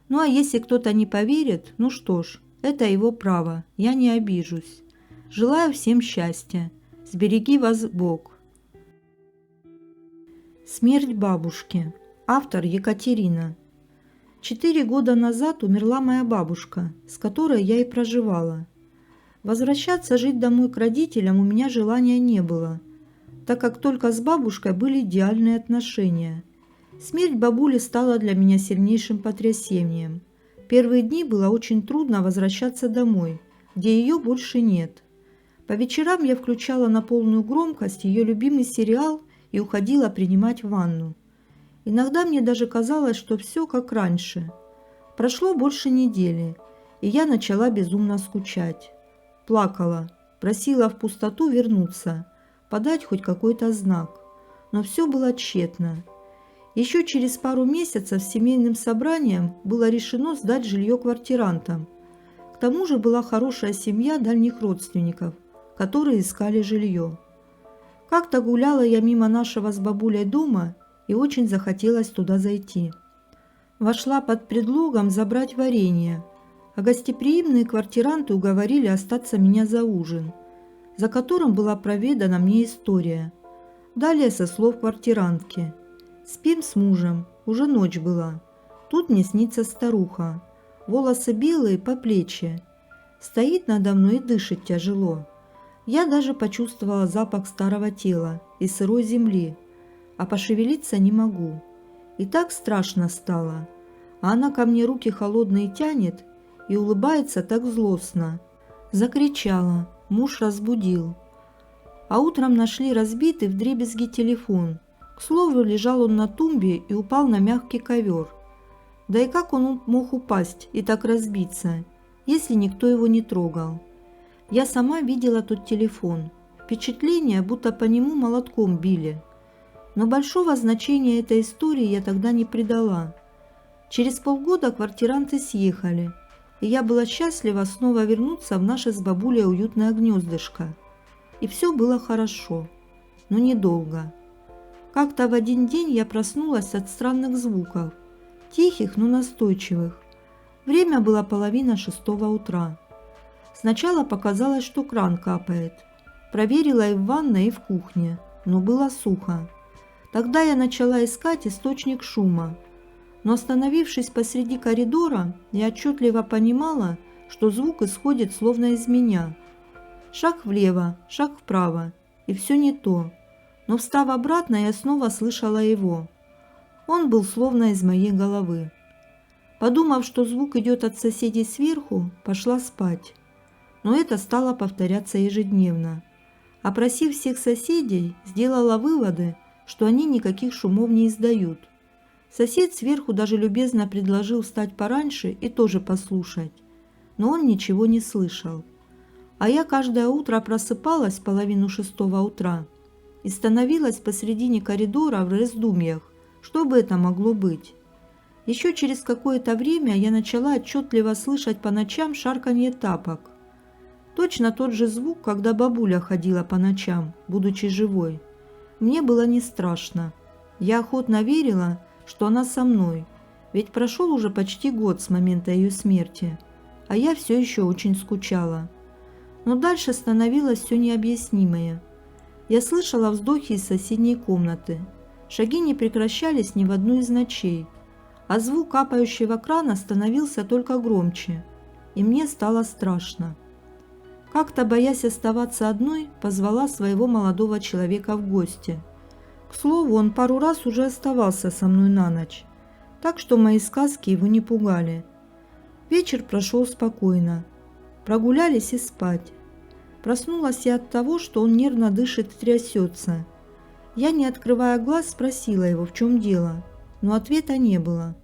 Ну а если кто-то не поверит, ну что ж, это его право, я не обижусь. Желаю всем счастья. Сбереги вас Бог. Смерть бабушки. Автор Екатерина. 4 года назад умерла моя бабушка, с которой я и проживала. Возвращаться жить домой к родителям у меня желания не было, так как только с бабушкой были идеальные отношения. Смерть бабули стала для меня сильнейшим потрясением. Первые дни было очень трудно возвращаться домой, где ее больше нет. По вечерам я включала на полную громкость ее любимый сериал и уходила принимать ванну. Иногда мне даже казалось, что все как раньше. Прошло больше недели, и я начала безумно скучать. Плакала, просила в пустоту вернуться, подать хоть какой-то знак. Но все было тщетно. Еще через пару месяцев семейным собранием было решено сдать жилье квартирантам. К тому же была хорошая семья дальних родственников, которые искали жилье. Как-то гуляла я мимо нашего с бабулей дома и очень захотелось туда зайти. Вошла под предлогом забрать варенье, а гостеприимные квартиранты уговорили остаться меня за ужин, за которым была проведана мне история. Далее со слов квартирантки. Спим с мужем, уже ночь была. Тут мне снится старуха, волосы белые по плечи. Стоит надо мной и дышит тяжело. Я даже почувствовала запах старого тела и сырой земли, а пошевелиться не могу. И так страшно стало. А она ко мне руки холодные тянет и улыбается так злостно. Закричала, муж разбудил. А утром нашли разбитый вдребезги телефон. К слову, лежал он на тумбе и упал на мягкий ковер. Да и как он мог упасть и так разбиться, если никто его не трогал? Я сама видела тот телефон. Впечатление, будто по нему молотком били. Но большого значения этой истории я тогда не придала. Через полгода квартиранты съехали, и я была счастлива снова вернуться в наше с бабулей уютное гнездышко. И все было хорошо, но недолго. Как-то в один день я проснулась от странных звуков, тихих, но настойчивых. Время было 5:30 утра. Сначала показалось, что кран капает. Проверила и в ванной, и в кухне, но было сухо. Тогда я начала искать источник шума. Но остановившись посреди коридора, я отчетливо понимала, что звук исходит словно из меня. Шаг влево, шаг вправо, и все не то. Но встав обратно, я снова слышала его. Он был словно из моей головы. Подумав, что звук идет от соседей сверху, пошла спать. Но это стало повторяться ежедневно. Опросив всех соседей, сделала выводы, что они никаких шумов не издают. Сосед сверху даже любезно предложил встать пораньше и тоже послушать, но он ничего не слышал. А я каждое утро просыпалась в 5:30 утра и становилась посредине коридора в раздумьях, что бы это могло быть. Еще через какое-то время я начала отчетливо слышать по ночам шарканье тапок. Точно тот же звук, когда бабуля ходила по ночам, будучи живой. Мне было не страшно. Я охотно верила, что она со мной, ведь прошел уже почти год с момента ее смерти, а я все еще очень скучала. Но дальше становилось все необъяснимое. Я слышала вздохи из соседней комнаты. Шаги не прекращались ни в одну из ночей, а звук капающего крана становился только громче, и мне стало страшно. Как-то, боясь оставаться одной, позвала своего молодого человека в гости. К слову, он пару раз уже оставался со мной на ночь, так что мои сказки его не пугали. Вечер прошел спокойно. Прогулялись и спать. Проснулась я от того, что он нервно дышит и трясется. Я, не открывая глаз, спросила его, в чем дело, но ответа не было.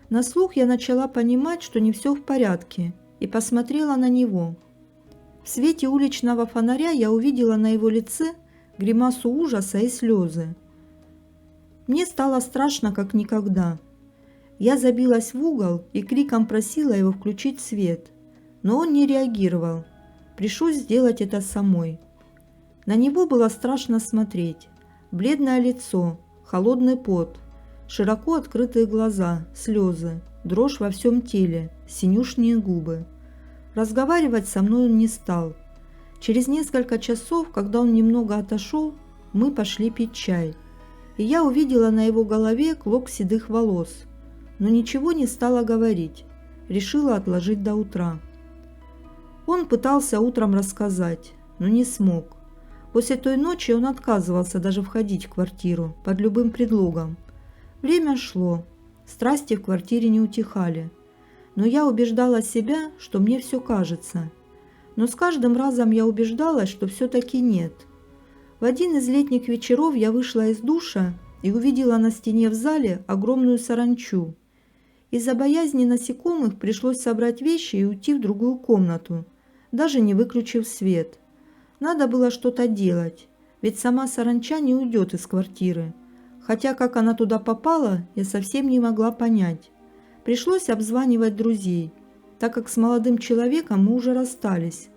На слух я начала понимать, что не все в порядке, и посмотрела на него. В свете уличного фонаря я увидела на его лице гримасу ужаса и слезы. Мне стало страшно, как никогда. Я забилась в угол и криком просила его включить свет, но он не реагировал. Пришлось сделать это самой. На него было страшно смотреть. Бледное лицо, холодный пот, широко открытые глаза, слезы, дрожь во всем теле, синюшные губы. Разговаривать со мной он не стал. Через несколько часов, когда он немного отошел, мы пошли пить чай. И я увидела на его голове клок седых волос, но ничего не стала говорить, решила отложить до утра. Он пытался утром рассказать, но не смог. После той ночи он отказывался даже входить в квартиру под любым предлогом. Время шло, страсти в квартире не утихали. Но я убеждала себя, что мне все кажется. Но с каждым разом я убеждалась, что все-таки нет. В один из летних вечеров я вышла из душа и увидела на стене в зале огромную саранчу. Из-за боязни насекомых пришлось собрать вещи и уйти в другую комнату, даже не выключив свет. Надо было что-то делать, ведь сама саранча не уйдет из квартиры. Хотя как она туда попала, я совсем не могла понять. Пришлось обзванивать друзей, так как с молодым человеком мы уже расстались.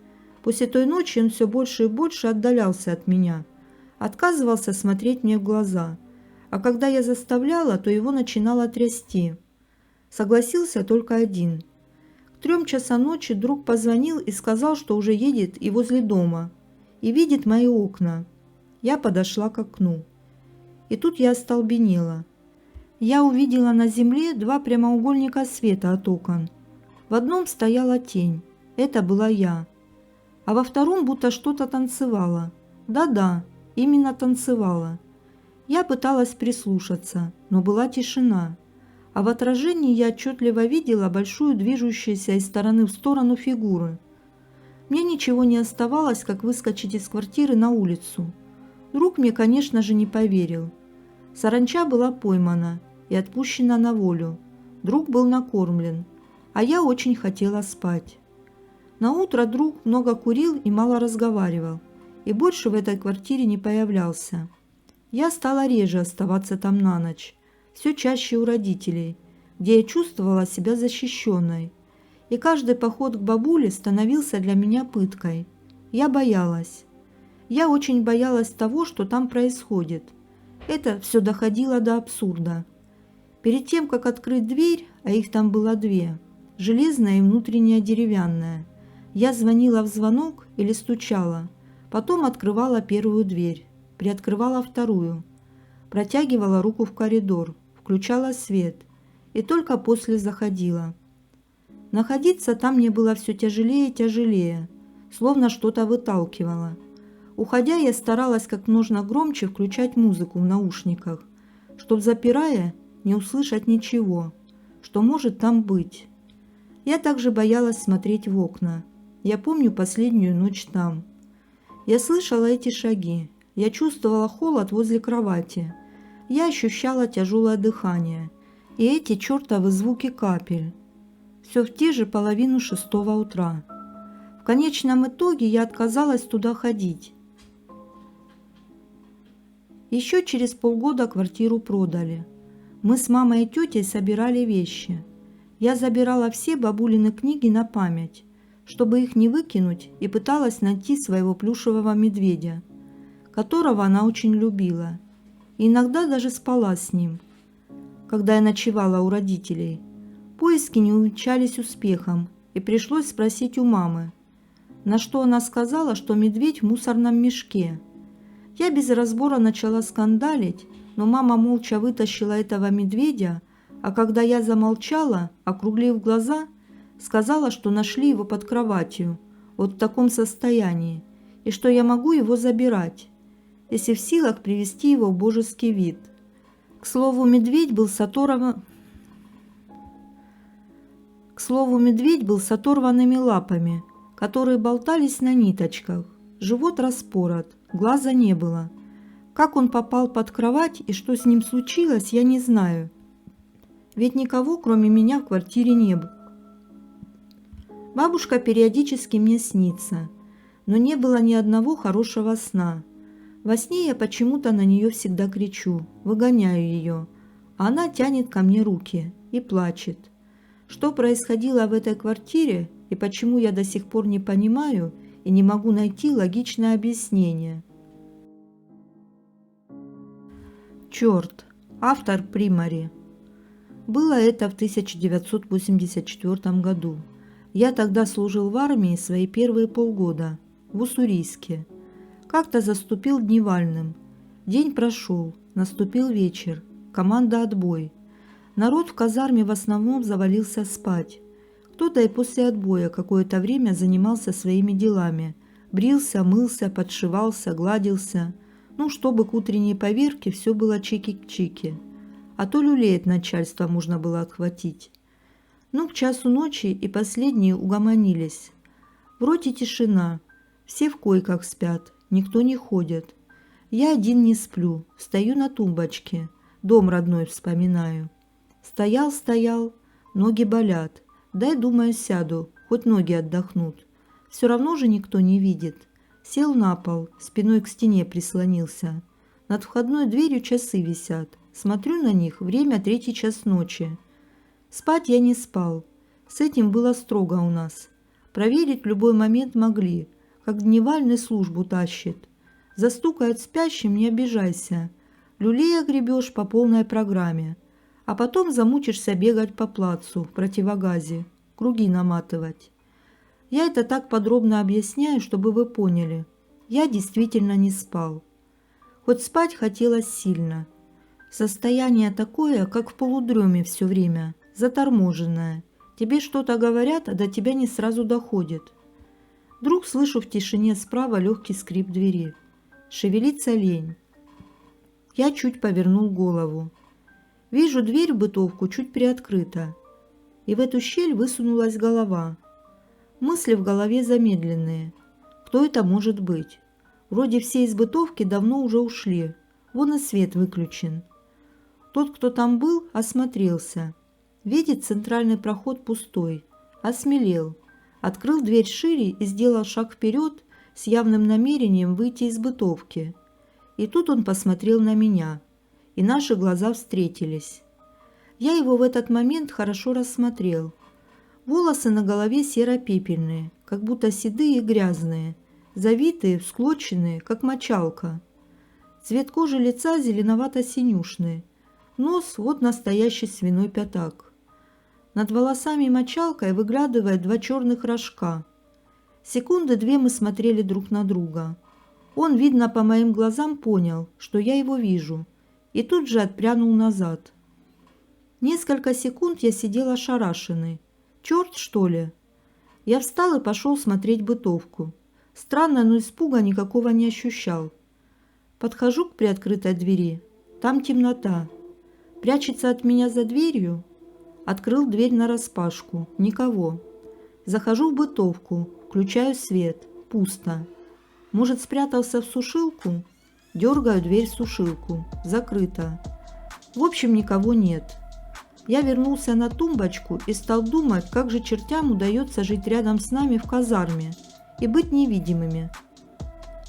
После той ночи он все больше и больше отдалялся от меня, отказывался смотреть мне в глаза, а когда я заставляла, то его начинало трясти. Согласился только один. К 3 часам ночи друг позвонил и сказал, что уже едет и возле дома, и видит мои окна. Я подошла к окну. И тут я остолбенела. Я увидела на земле 2 прямоугольника света от окон. В одном стояла тень. Это была я. А во втором будто что-то танцевало. Да-да, именно танцевало. Я пыталась прислушаться, но была тишина. А в отражении я отчетливо видела большую движущуюся из стороны в сторону фигуру. Мне ничего не оставалось, как выскочить из квартиры на улицу. Друг мне, конечно же, не поверил. Саранча была поймана и отпущена на волю. Друг был накормлен, а я очень хотела спать. Наутро друг много курил и мало разговаривал, и больше в этой квартире не появлялся. Я стала реже оставаться там на ночь, все чаще у родителей, где я чувствовала себя защищенной. И каждый поход к бабуле становился для меня пыткой. Я боялась. Я очень боялась того, что там происходит. Это все доходило до абсурда. Перед тем, как открыть дверь, а их там было 2, железная и внутренняя деревянная, я звонила в звонок или стучала, потом открывала первую дверь, приоткрывала вторую, протягивала руку в коридор, включала свет и только после заходила. Находиться там мне было все тяжелее и тяжелее, словно что-то выталкивало. Уходя, я старалась как можно громче включать музыку в наушниках, чтобы, запирая, не услышать ничего, что может там быть. Я также боялась смотреть в окна. Я помню последнюю ночь там. Я слышала эти шаги. Я чувствовала холод возле кровати. Я ощущала тяжелое дыхание и эти чертовы звуки капель. Все в те же 5:30 утра. В конечном итоге я отказалась туда ходить. Еще через полгода квартиру продали. Мы с мамой и тетей собирали вещи. Я забирала все бабулины книги на память, чтобы их не выкинуть, и пыталась найти своего плюшевого медведя, которого она очень любила, и иногда даже спала с ним, когда я ночевала у родителей. Поиски не увенчались успехом, и пришлось спросить у мамы, на что она сказала, что медведь в мусорном мешке. Я без разбора начала скандалить, но мама молча вытащила этого медведя, а когда я замолчала, округлив глаза, сказала, что нашли его под кроватью, вот в таком состоянии, и что я могу его забирать, если в силах привести его в божеский вид. К слову, медведь был с оторванными лапами, которые болтались на ниточках. Живот распорот, глаза не было. Как он попал под кровать и что с ним случилось, я не знаю. Ведь никого, кроме меня, в квартире не было. Бабушка периодически мне снится, но не было ни одного хорошего сна. Во сне я почему-то на нее всегда кричу, выгоняю ее, а она тянет ко мне руки и плачет. Что происходило в этой квартире и почему я до сих пор не понимаю и не могу найти логичное объяснение. Черт. Автор Примари. Было это в 1984 году. Я тогда служил в армии свои первые полгода, в Уссурийске. Как-то заступил дневальным. День прошел, наступил вечер, команда отбой. Народ в казарме в основном завалился спать. Кто-то и после отбоя какое-то время занимался своими делами. Брился, мылся, подшивался, гладился. Чтобы к утренней поверке все было чики-чики. А то люлей от начальства можно было отхватить. К часу ночи и последние угомонились. Вроде тишина, все в койках спят, никто не ходит. Я один не сплю, стою на тумбочке, дом родной вспоминаю. Стоял, ноги болят. Дай, думаю, сяду, хоть ноги отдохнут. Все равно же никто не видит. Сел на пол, спиной к стене прислонился. Над входной дверью часы висят. Смотрю на них, время 3 час ночи. Спать я не спал. С этим было строго у нас. Проверить в любой момент могли, как дневальный службу тащит. Застукают спящим, не обижайся. Люлей огребешь по полной программе. А потом замучишься бегать по плацу в противогазе, круги наматывать. Я это так подробно объясняю, чтобы вы поняли. Я действительно не спал. Хоть спать хотелось сильно. Состояние такое, как в полудреме все время, заторможенное. Тебе что-то говорят, а до тебя не сразу доходит. Вдруг слышу в тишине справа легкий скрип двери. Шевелится лень. Я чуть повернул голову. Вижу, дверь в бытовку чуть приоткрыта, и в эту щель высунулась голова. Мысли в голове замедленные. Кто это может быть? Вроде все из бытовки давно уже ушли, вон и свет выключен. Тот, кто там был, осмотрелся. Видит, центральный проход пустой. Осмелел. Открыл дверь шире и сделал шаг вперед с явным намерением выйти из бытовки. И тут он посмотрел на меня, и наши глаза встретились. Я его в этот момент хорошо рассмотрел. Волосы на голове серо-пепельные, как будто седые и грязные, завитые, всклоченные, как мочалка. Цвет кожи лица зеленовато-синюшный, нос вот настоящий свиной пятак. Над волосами мочалкой выглядывает 2 черных рожка. Секунды 2 мы смотрели друг на друга. Он, видно, по моим глазам понял, что я его вижу, и тут же отпрянул назад. Несколько секунд я сидел ошарашенный. Черт, что ли? Я встал и пошел смотреть бытовку. Странно, но испуга никакого не ощущал. Подхожу к приоткрытой двери. Там темнота. Прячется от меня за дверью. Открыл дверь нараспашку. Никого. Захожу в бытовку. Включаю свет. Пусто. Может, спрятался в сушилку? Дергаю дверь в сушилку. Закрыто. В общем, никого нет. Я вернулся на тумбочку и стал думать, как же чертям удается жить рядом с нами в казарме и быть невидимыми.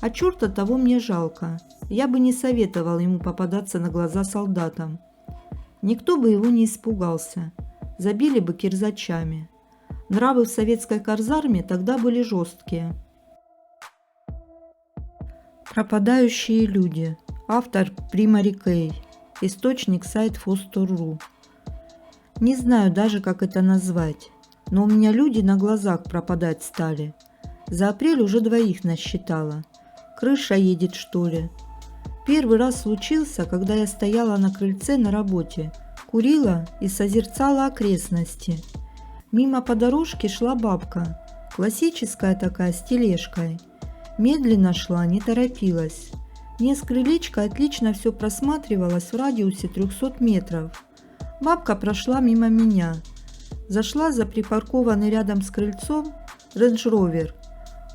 А черта того мне жалко. Я бы не советовал ему попадаться на глаза солдатам. Никто бы его не испугался. Забили бы кирзачами. Нравы в советской казарме тогда были жесткие. Пропадающие люди. Автор Примари Кей. Источник сайт Foster.ru. Не знаю даже, как это назвать, но у меня люди на глазах пропадать стали. За апрель уже 2 насчитала. Крыша едет, что ли? Первый раз случился, когда я стояла на крыльце на работе, курила и созерцала окрестности. Мимо по дорожке шла бабка, классическая такая, с тележкой. Медленно шла, не торопилась. Мне с крылечка отлично все просматривалось в радиусе 300 метров. Бабка прошла мимо меня. Зашла за припаркованный рядом с крыльцом рейндж-ровер.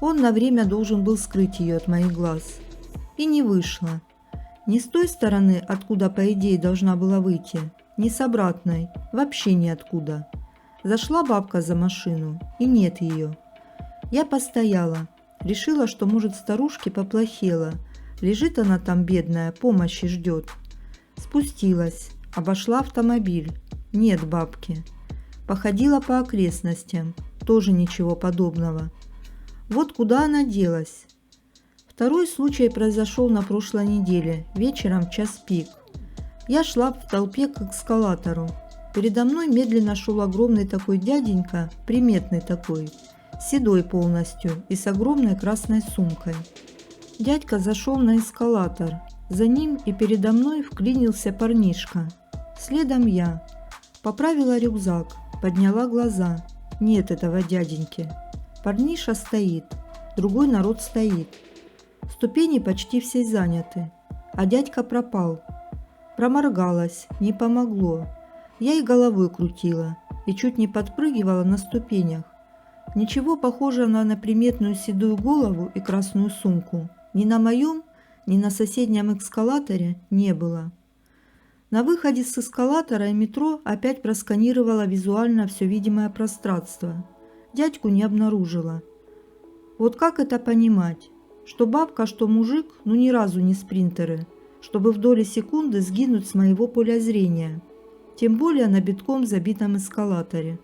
Он на время должен был скрыть ее от моих глаз. И не вышла. Ни с той стороны, откуда, по идее, должна была выйти, ни с обратной, вообще ниоткуда. Зашла бабка за машину, и нет ее. Я постояла. Решила, что, может, старушке поплохело. Лежит она там, бедная, помощи ждет. Спустилась, обошла автомобиль. Нет бабки. Походила по окрестностям. Тоже ничего подобного. Вот куда она делась. Второй случай произошел на прошлой неделе, вечером в час пик. Я шла в толпе к эскалатору. Передо мной медленно шел огромный такой дяденька, приметный такой, седой полностью и с огромной красной сумкой. Дядька зашел на эскалатор. За ним и передо мной вклинился парнишка. Следом я. Поправила рюкзак, подняла глаза. Нет этого дяденьки. Парниша стоит, другой народ стоит. Ступени почти все заняты, а дядька пропал. Проморгалась, не помогло. Я и головой крутила, и чуть не подпрыгивала на ступенях. Ничего похожего на приметную седую голову и красную сумку ни на моем, ни на соседнем эскалаторе не было. На выходе с эскалатора и метро опять просканировала визуально все видимое пространство. Дядьку не обнаружила. Вот как это понимать? Что бабка, что мужик, ну ни разу не спринтеры. чтобы в доли секунды сгинуть с моего поля зрения, тем более на битком забитом эскалаторе.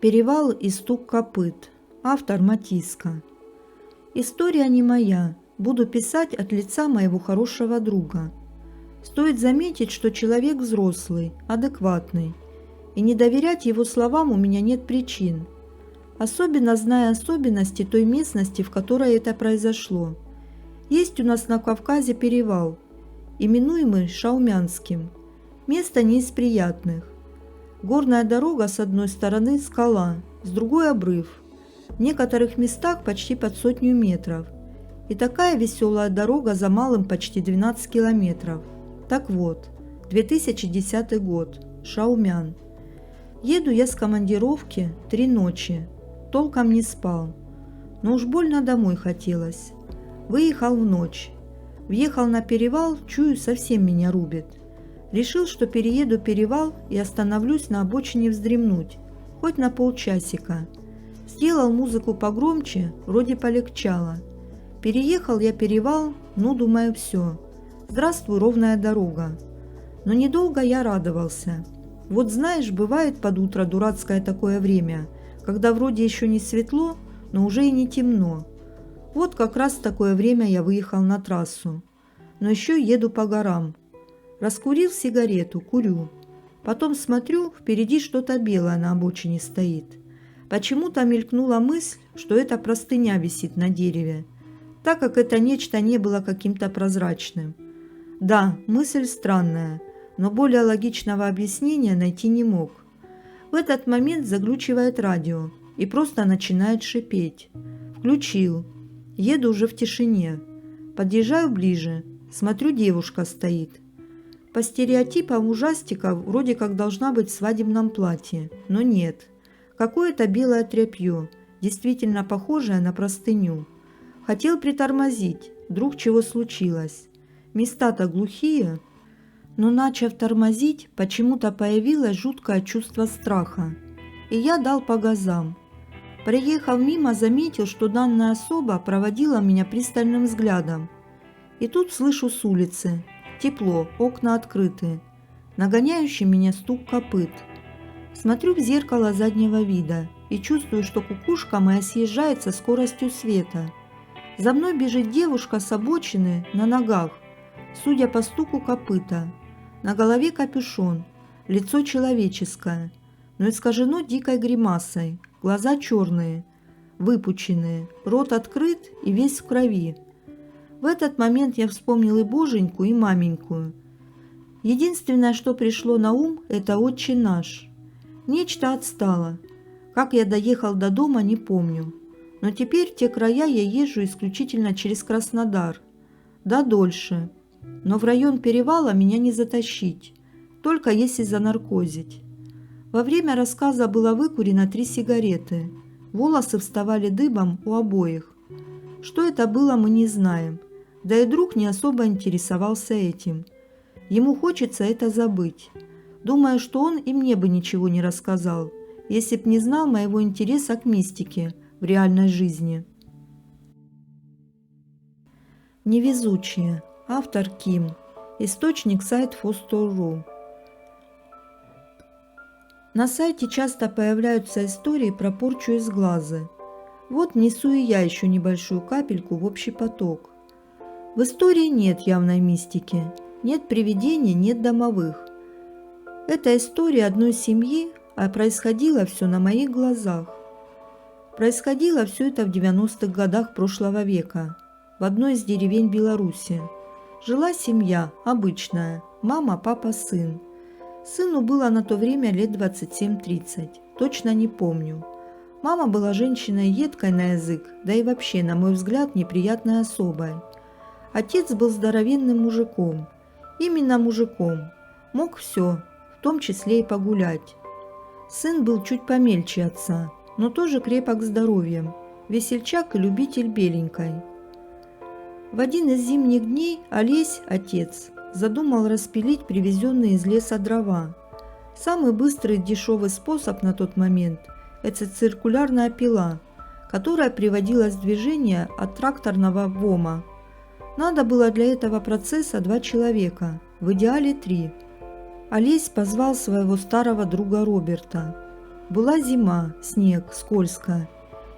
Перевал и стук копыт. Автор Матиска. История не моя. Буду писать от лица моего хорошего друга. Стоит заметить, что человек взрослый, адекватный, и не доверять его словам у меня нет причин, особенно зная особенности той местности, в которой это произошло. Есть у нас на Кавказе перевал, именуемый Шаумянским. Место не из приятных. Горная дорога с одной стороны скала, с другой обрыв. В некоторых местах почти под 100 метров. И такая веселая дорога за малым почти 12 километров. Так вот, 2010 год, Шаумян. Еду я с командировки 3 ночи, толком не спал. Но уж больно домой хотелось. Выехал в ночь. Въехал на перевал, чую, совсем меня рубит. Решил, что перееду перевал и остановлюсь на обочине вздремнуть, хоть на полчасика. Сделал музыку погромче, вроде полегчало. Переехал я перевал, ну, думаю, все. Здравствуй, ровная дорога. Но недолго я радовался. Вот знаешь, бывает под утро дурацкое такое время, когда вроде еще не светло, но уже и не темно. Вот как раз в такое время я выехал на трассу. Но еще еду по горам. Раскурил сигарету, курю. Потом смотрю, впереди что-то белое на обочине стоит. Почему-то мелькнула мысль, что это простыня висит на дереве, так как это нечто не было каким-то прозрачным. Да, мысль странная, но более логичного объяснения найти не мог. В этот момент заглючивает радио и просто начинает шипеть. Включил. Еду уже в тишине. Подъезжаю ближе. Смотрю, девушка стоит. По стереотипам ужастиков вроде как должна быть в свадебном платье, но нет. Какое-то белое тряпье, действительно похожее на простыню. Хотел притормозить, вдруг чего случилось. Места-то глухие. Но начав тормозить, почему-то появилось жуткое чувство страха. И я дал по газам. Приехав мимо, заметил, что данная особа проводила меня пристальным взглядом. И тут слышу с улицы. Тепло, окна открыты. Нагоняющий меня стук копыт. Смотрю в зеркало заднего вида и чувствую, что кукушка моя съезжает со скоростью света. За мной бежит девушка с обочины на ногах, судя по стуку копыта. На голове капюшон, лицо человеческое, но искажено дикой гримасой, глаза черные, выпученные, рот открыт и весь в крови. В этот момент я вспомнил и боженьку, и маменьку. Единственное, что пришло на ум, это «Отче наш». Нечто отстало. Как я доехал до дома, не помню. Но теперь в те края я езжу исключительно через Краснодар. Да дольше. Но в район перевала меня не затащить, только если занаркозить. Во время рассказа было выкурено 3 сигареты. Волосы вставали дыбом у обоих. Что это было, мы не знаем. Да и друг не особо интересовался этим. Ему хочется это забыть. Думаю, что он и мне бы ничего не рассказал, если б не знал моего интереса к мистике в реальной жизни. Невезучие. Автор Ким. Источник сайт Фостор.ру. На сайте часто появляются истории про порчу из глаза. Вот несу и я еще небольшую капельку в общий поток. В истории нет явной мистики, нет привидений, нет домовых. Это история одной семьи, а происходило все на моих глазах. Происходило все это в 90-х годах прошлого века, в одной из деревень Беларуси. Жила семья, обычная, мама, папа, сын. Сыну было на то время лет 27-30, точно не помню. Мама была женщиной едкой на язык, да и вообще, на мой взгляд, неприятной особой. Отец был здоровенным мужиком, именно мужиком, мог все, в том числе и погулять. Сын был чуть помельче отца, но тоже крепок здоровьем, весельчак и любитель беленькой. В один из зимних дней Олесь, отец, задумал распилить привезенные из леса дрова. Самый быстрый и дешевый способ на тот момент – это циркулярная пила, которая приводилась в движение от тракторного вома. Надо было для этого процесса 2 человека, в идеале 3. Олесь позвал своего старого друга Роберта. Была зима, снег, скользко,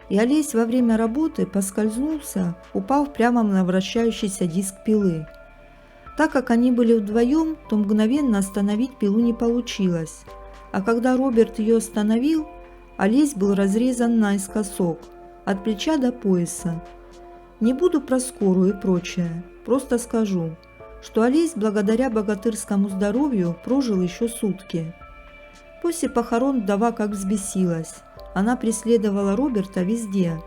и Олесь во время работы поскользнулся, упав прямо на вращающийся диск пилы. Так как они были вдвоем, то мгновенно остановить пилу не получилось, а когда Роберт ее остановил, Олесь был разрезан наискосок, от плеча до пояса. Не буду про скорую и прочее, просто скажу, что Олесь благодаря богатырскому здоровью прожил еще сутки. После похорон вдова как взбесилась. Она преследовала Роберта везде,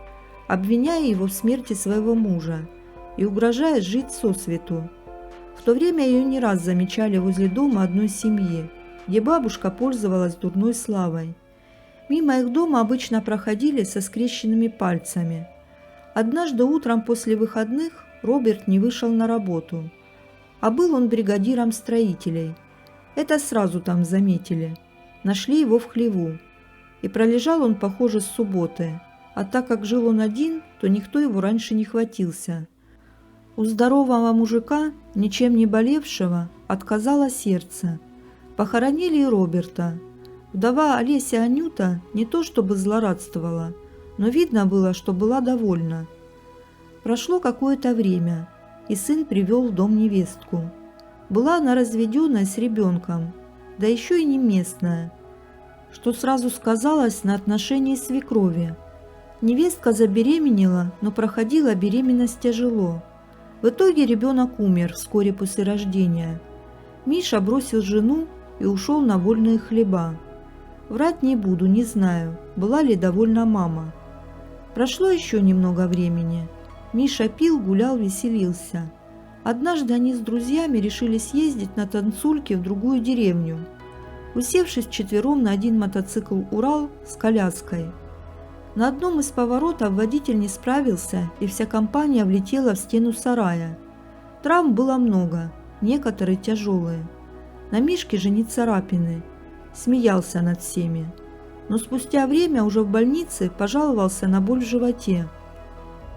обвиняя его в смерти своего мужа и угрожая жить сосвету. В то время ее не раз замечали возле дома одной семьи, где бабушка пользовалась дурной славой. Мимо их дома обычно проходили со скрещенными пальцами. Однажды утром после выходных Роберт не вышел на работу, а был он бригадиром строителей. Это сразу там заметили. Нашли его в хлеву. И пролежал он, похоже, с субботы, а так как жил он один, то никто его раньше не хватился. У здорового мужика, ничем не болевшего, отказало сердце. Похоронили и Роберта. Вдова Олеся Анюта не то чтобы злорадствовала, но видно было, что была довольна. Прошло какое-то время, и сын привел в дом невестку. Была она разведенная с ребенком, да еще и не местная, что сразу сказалось на отношении свекрови. Невестка забеременела, но проходила беременность тяжело. В итоге ребенок умер вскоре после рождения. Миша бросил жену и ушел на вольные хлеба. Врать не буду, не знаю, была ли довольна мама. Прошло еще немного времени. Миша пил, гулял, веселился. Однажды они с друзьями решили съездить на танцульки в другую деревню, усевшись вчетвером на один мотоцикл «Урал» с коляской. На одном из поворотов водитель не справился, и вся компания влетела в стену сарая. Травм было много, некоторые тяжелые. На Мишке же не царапины. Смеялся над всеми. Но спустя время уже в больнице пожаловался на боль в животе.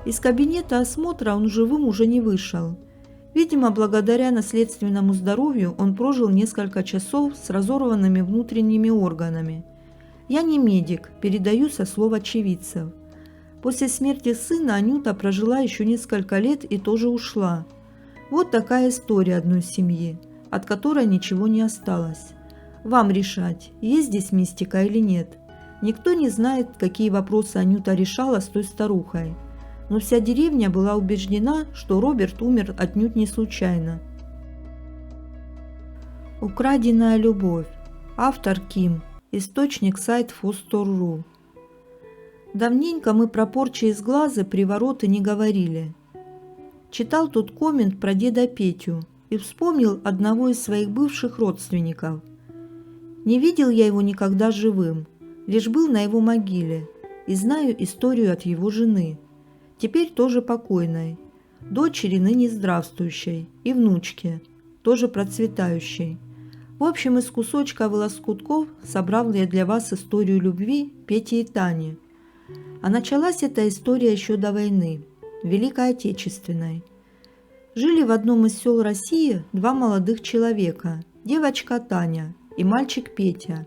Из кабинета осмотра он живым уже не вышел. Видимо, благодаря наследственному здоровью он прожил несколько часов с разорванными внутренними органами. Я не медик, передаю со слов очевидцев. После смерти сына Анюта прожила еще несколько лет и тоже ушла. Вот такая история одной семьи, от которой ничего не осталось. Вам решать, есть здесь мистика или нет. Никто не знает, какие вопросы Анюта решала с той старухой. Но вся деревня была убеждена, что Роберт умер отнюдь не случайно. Украденная любовь. Автор Ким. Источник сайт Фостор.ру. Давненько мы про порчи из глаза, привороты не говорили. Читал тут коммент про деда Петю и вспомнил одного из своих бывших родственников. Не видел я его никогда живым, лишь был на его могиле и знаю историю от его жены, теперь тоже покойной, дочери ныне здравствующей и внучки, тоже процветающей. В общем, из кусочков и лоскутков собрал я для вас историю любви Пети и Тани. А началась эта история еще до войны, Великой Отечественной. Жили в одном из сел России 2 молодых человека, девочка Таня и мальчик Петя.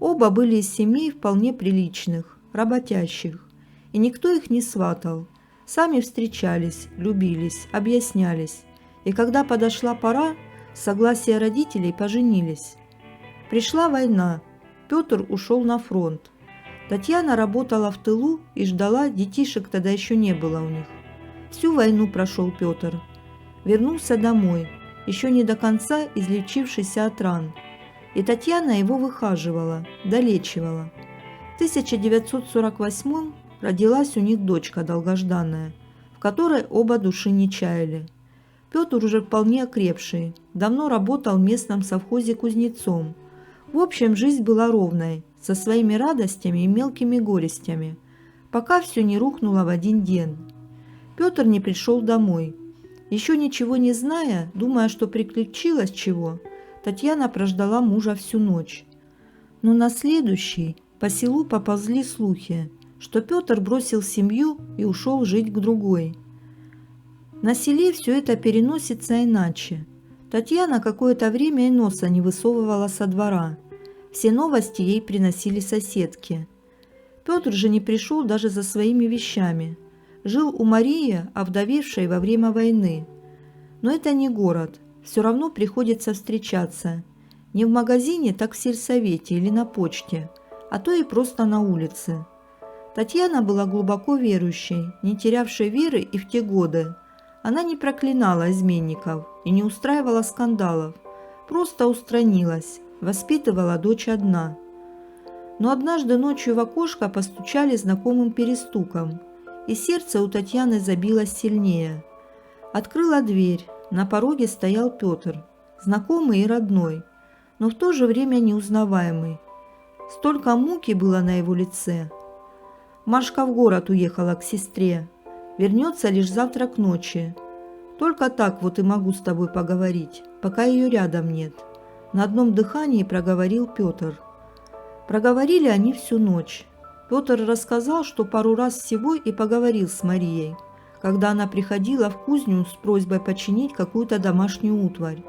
Оба были из семей вполне приличных, работящих, и никто их не сватал. Сами встречались, любились, объяснялись, и когда подошла пора, с согласия родителей поженились. Пришла война, Петр ушел на фронт. Татьяна работала в тылу и ждала, детишек тогда еще не было у них. Всю войну прошел Петр. Вернулся домой, еще не до конца излечившийся от ран. И Татьяна его выхаживала, долечивала. В 1948 родилась у них дочка долгожданная, в которой оба души не чаяли. Петр уже вполне окрепший, давно работал в местном совхозе кузнецом. В общем, жизнь была ровной, со своими радостями и мелкими горестями, пока все не рухнуло в один день. Петр не пришел домой. Еще ничего не зная, думая, что приключилось чего, Татьяна прождала мужа всю ночь. Но на следующий по селу поползли слухи, что Петр бросил семью и ушел жить к другой. На селе все это переносится иначе. Татьяна какое-то время и носа не высовывала со двора. Все новости ей приносили соседки. Петр же не пришел даже за своими вещами. Жил у Марии, овдовевшей во время войны. Но это не город, все равно приходится встречаться. Не в магазине, так в сельсовете или на почте, а то и просто на улице. Татьяна была глубоко верующей, не терявшей веры и в те годы. Она не проклинала изменников и не устраивала скандалов, просто устранилась, воспитывала дочь одна. Но однажды ночью в окошко постучали знакомым перестуком, и сердце у Татьяны забилось сильнее. Открыла дверь, на пороге стоял Петр, знакомый и родной, но в то же время неузнаваемый. Столько муки было на его лице. Машка в город уехала к сестре, вернется лишь завтра к ночи. Только так вот и могу с тобой поговорить, пока ее рядом нет. На одном дыхании проговорил Петр. Проговорили они всю ночь. Петр рассказал, что пару раз всего и поговорил с Марией, когда она приходила в кузню с просьбой починить какую-то домашнюю утварь.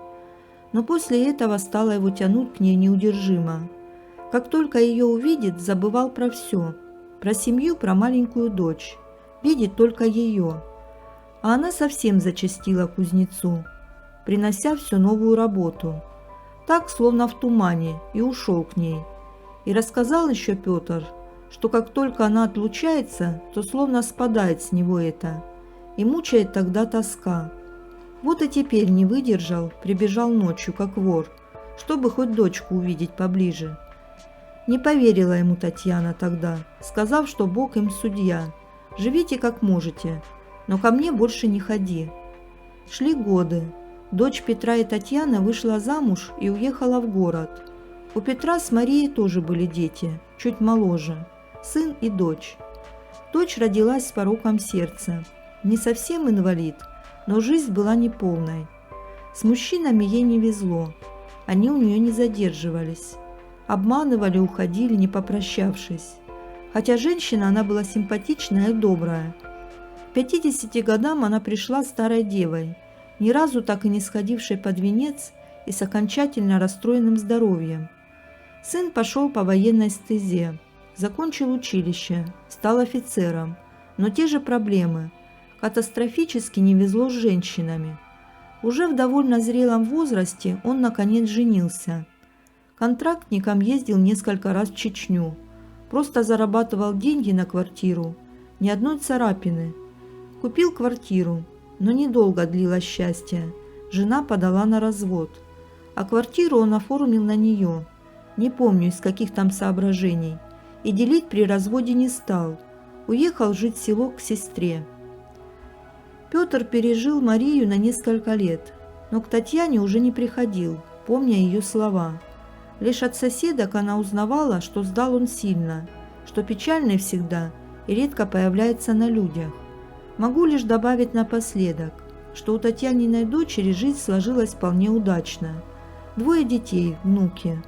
Но после этого стало его тянуть к ней неудержимо. Как только ее увидит, забывал про все. Про семью, про маленькую дочь. Видит только ее. А она совсем зачастила к кузнецу, принося всю новую работу. Так, словно в тумане, и ушел к ней. И рассказал еще Петр, что как только она отлучается, то словно спадает с него это. И мучает тогда тоска. Вот и теперь не выдержал, прибежал ночью, как вор, чтобы хоть дочку увидеть поближе. Не поверила ему Татьяна тогда, сказав, что Бог им судья. Живите как можете, но ко мне больше не ходи. Шли годы. Дочь Петра и Татьяны вышла замуж и уехала в город. У Петра с Марией тоже были дети, чуть моложе, сын и дочь. Дочь родилась с пороком сердца. Не совсем инвалид, но жизнь была неполной. С мужчинами ей не везло, они у нее не задерживались. Обманывали, уходили, не попрощавшись. Хотя женщина она была симпатичная и добрая. К 50 годам она пришла старой девой, ни разу так и не сходившей под венец и с окончательно расстроенным здоровьем. Сын пошел по военной стезе, закончил училище, стал офицером, но те же проблемы. Катастрофически не везло с женщинами. Уже в довольно зрелом возрасте он наконец женился. Контрактником ездил несколько раз в Чечню. Просто зарабатывал деньги на квартиру. Ни одной царапины. Купил квартиру, но недолго длилось счастье. Жена подала на развод. А квартиру он оформил на нее. Не помню, из каких там соображений. И делить при разводе не стал. Уехал жить в село к сестре. Петр пережил Марию на несколько лет, но к Татьяне уже не приходил, помня ее слова. Лишь от соседок она узнавала, что сдал он сильно, что печальный всегда и редко появляется на людях. Могу лишь добавить напоследок, что у Татьяниной дочери жизнь сложилась вполне удачно. 2 детей, внуки.